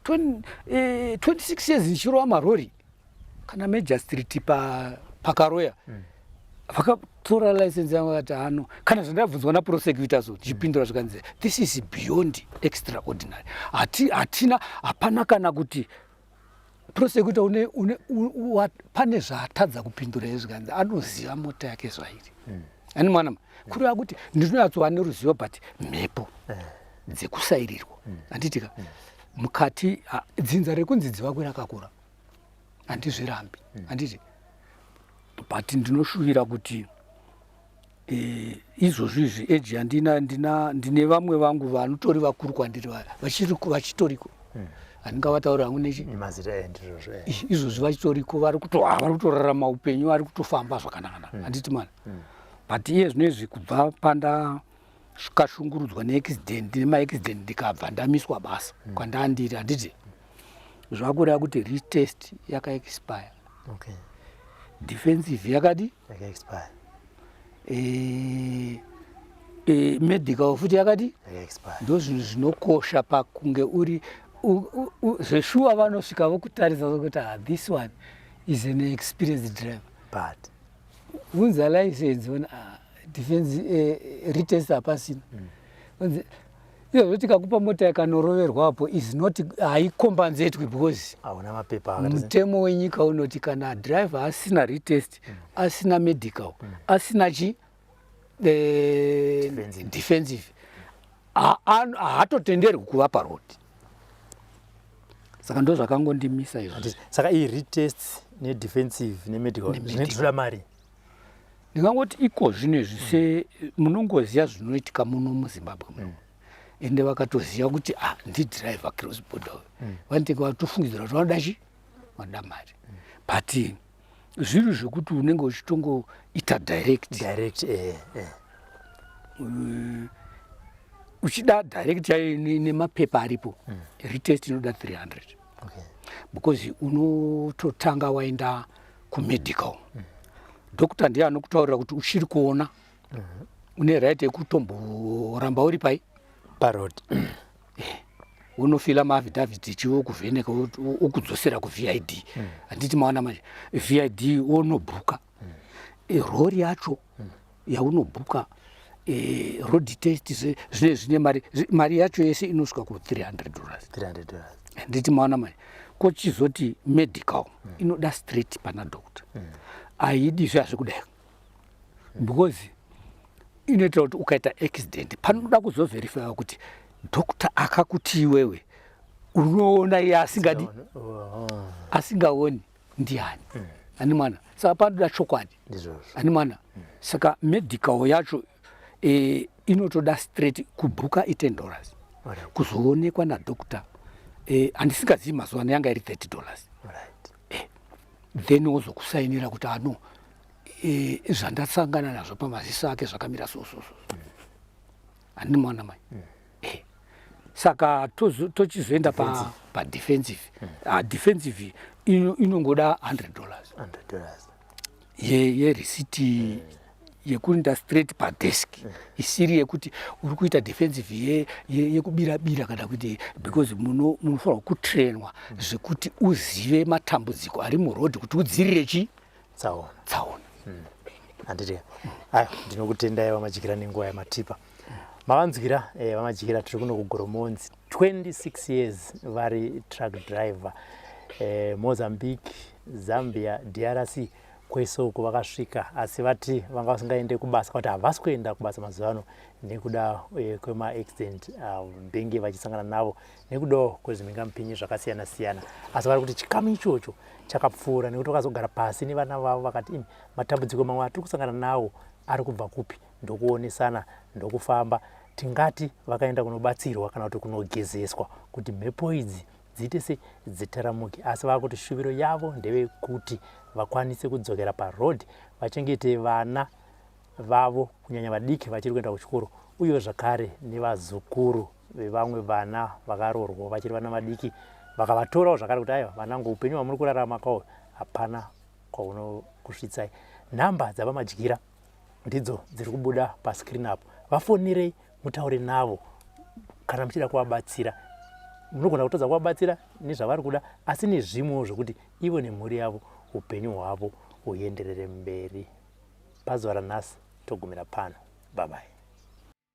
26 years ichirova marori kana Major Street pakaroya vakatora license yangu vakati hano kana zvandabvunzwa naprosecutors tichipindura zvikanzi this is beyond extraordinary. Hapana kana kuti prosecutor pane zvaatadza kupindura zvikanzi anoziva mota yake zvairi. Ani mwana kureva kuti ndinoyatsova neruzivo but mhepo dzekusairirwa handitika mukati dzinza rekunzi dzivakwe rakakura handizvirambi handiti but ndinoshuvira kuti izvozvo izvi eji ndine vamwe vangu vanotori vakuru kwandiri vachitoriko handingavataura hangu nechi izvozvo vachitoriko vari kutorarama upenyu vari kutofamba zvakanaka handiti mana but iye zvinezvi kubva pandakashungurudzwa nemaaccident ndikabva ndamiswa basa kwandandiri handiti zvakureva kuti retest yakaexpire defensive yakadi medical futi yakadi ndo zvinhu zvinokosha pakunge uri zveshuwa vanosvika vokutarisa kuti this one is an experienced driver but unza license on defense retest hapasina izvozvo tikakupa mota yakanoroverwapo is not haikombanzetwi because mutemo wenyika unoti kana driver asina retest asina medical asina defensive haatotenderwi kuva parodi. Saka ndo zvakangondimisa izvo.
Saka iyi retest nedefensive nemedical zvinotira mari.
Ndingangoti iko zvinezvi munongoziva zvinoitika muno muZimbabwe muno. Ende vakatoziva kuti ndidriver cross border vanoteka vatofungidzira kuti vanoda chi vanoda mari but zviri zvekuti unenge uchitongoita direct uchida direct nemapepa aripo retest inoda 300 because unototanga waenda kumedical doctor ndiye anokutaurira kuti uchiri kuona une right yekutomboramba uri pai
parod
unofila maaffidavit chiwo kuvheneka ukudzosera kuVID handiti maona manje VID unobhuka rori yacho yaunobhuka road test zvine mari yacho yese inosvika ku $300 handiti maona manje kochizoti medical inoda straight pana doctor aidi zvazvi kudai because inoita kuti ukaita accident panoda kuzoverifya kuti doctor akakuti iwewe unoona iye asingaoni ndiani ani mwana saka panoda chokwadi ani mwana saka medical yacho inotoda straight kubhuka $10 kuzoonekwa nadoctor handisingazivi mazuva ano yanga iri $30 then wozokusainira kuti ano zvandasangana nazvo pamaziso ake zvakamira so handini mwana mai saka tochizoenda padefensive defensive inongoda $100 yerisiti yekuenda straight padesk isiri yekuti uri kuita defensive yekubirabira kana kuti because munofanirwa kutrainwa zvekuti uzive matambudziko ari muroad kuti udzirire chi tsaona
handiti ayo ndinokutendai vamajikira nenguva yamatipa mavanzwira vamajikira tiri kuno kugoromonzi 26 years vari truck driver Mozambique, Zambia, DRC kwese uko vakasvika asi vati vanga vasingaende kubasa kuti havasi kuenda kubasa mazuva ano nekuda kwemaaccident mbenge vachisangana navo nekudawo kwezvimhingamupinyi zvakasiyana siyana asi vari kuti chikamu ichocho chakapfuura nekuti vakazogara pasi nevana vavo vakati matambudziko mamwe atiri kusangana nawo ari kubva kupi ndokuonesana ndokufamba tingati vakaenda kunobatsirwa kana kuti kunogezeswa kuti mhepo idzi dziite sedzitaramuke asi vakuti shuviro yavo ndevekuti vakwanise kudzokera paroad vachengete vana vavo kunyanya vadiki vachiri kuenda kuchikoro uye zvakare nevazukuru vevamwe vana vakaroorwa vachiri vana vadiki vakavatorawo zvakare kuti aiwa vanangu upenyu hwamuri kurarama kwawo hapana kwaunokusvitsai. Nhamba dzavamadyira ndidzo dziri kubuda paskrini apo vafonirei mutaure navo kana muchida kuvabatsira. Munogona kutadza kuvabatsira nezvavari kuda, asi nezvimwewo zvokuti ivo nemhuri yavo upenyu hwavo huenderere mberi. Pazuva ranhasi togumira pano. Bye bye.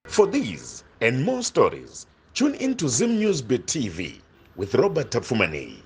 For these and more stories, tune into Zim News Bit TV with Robert Tafumani.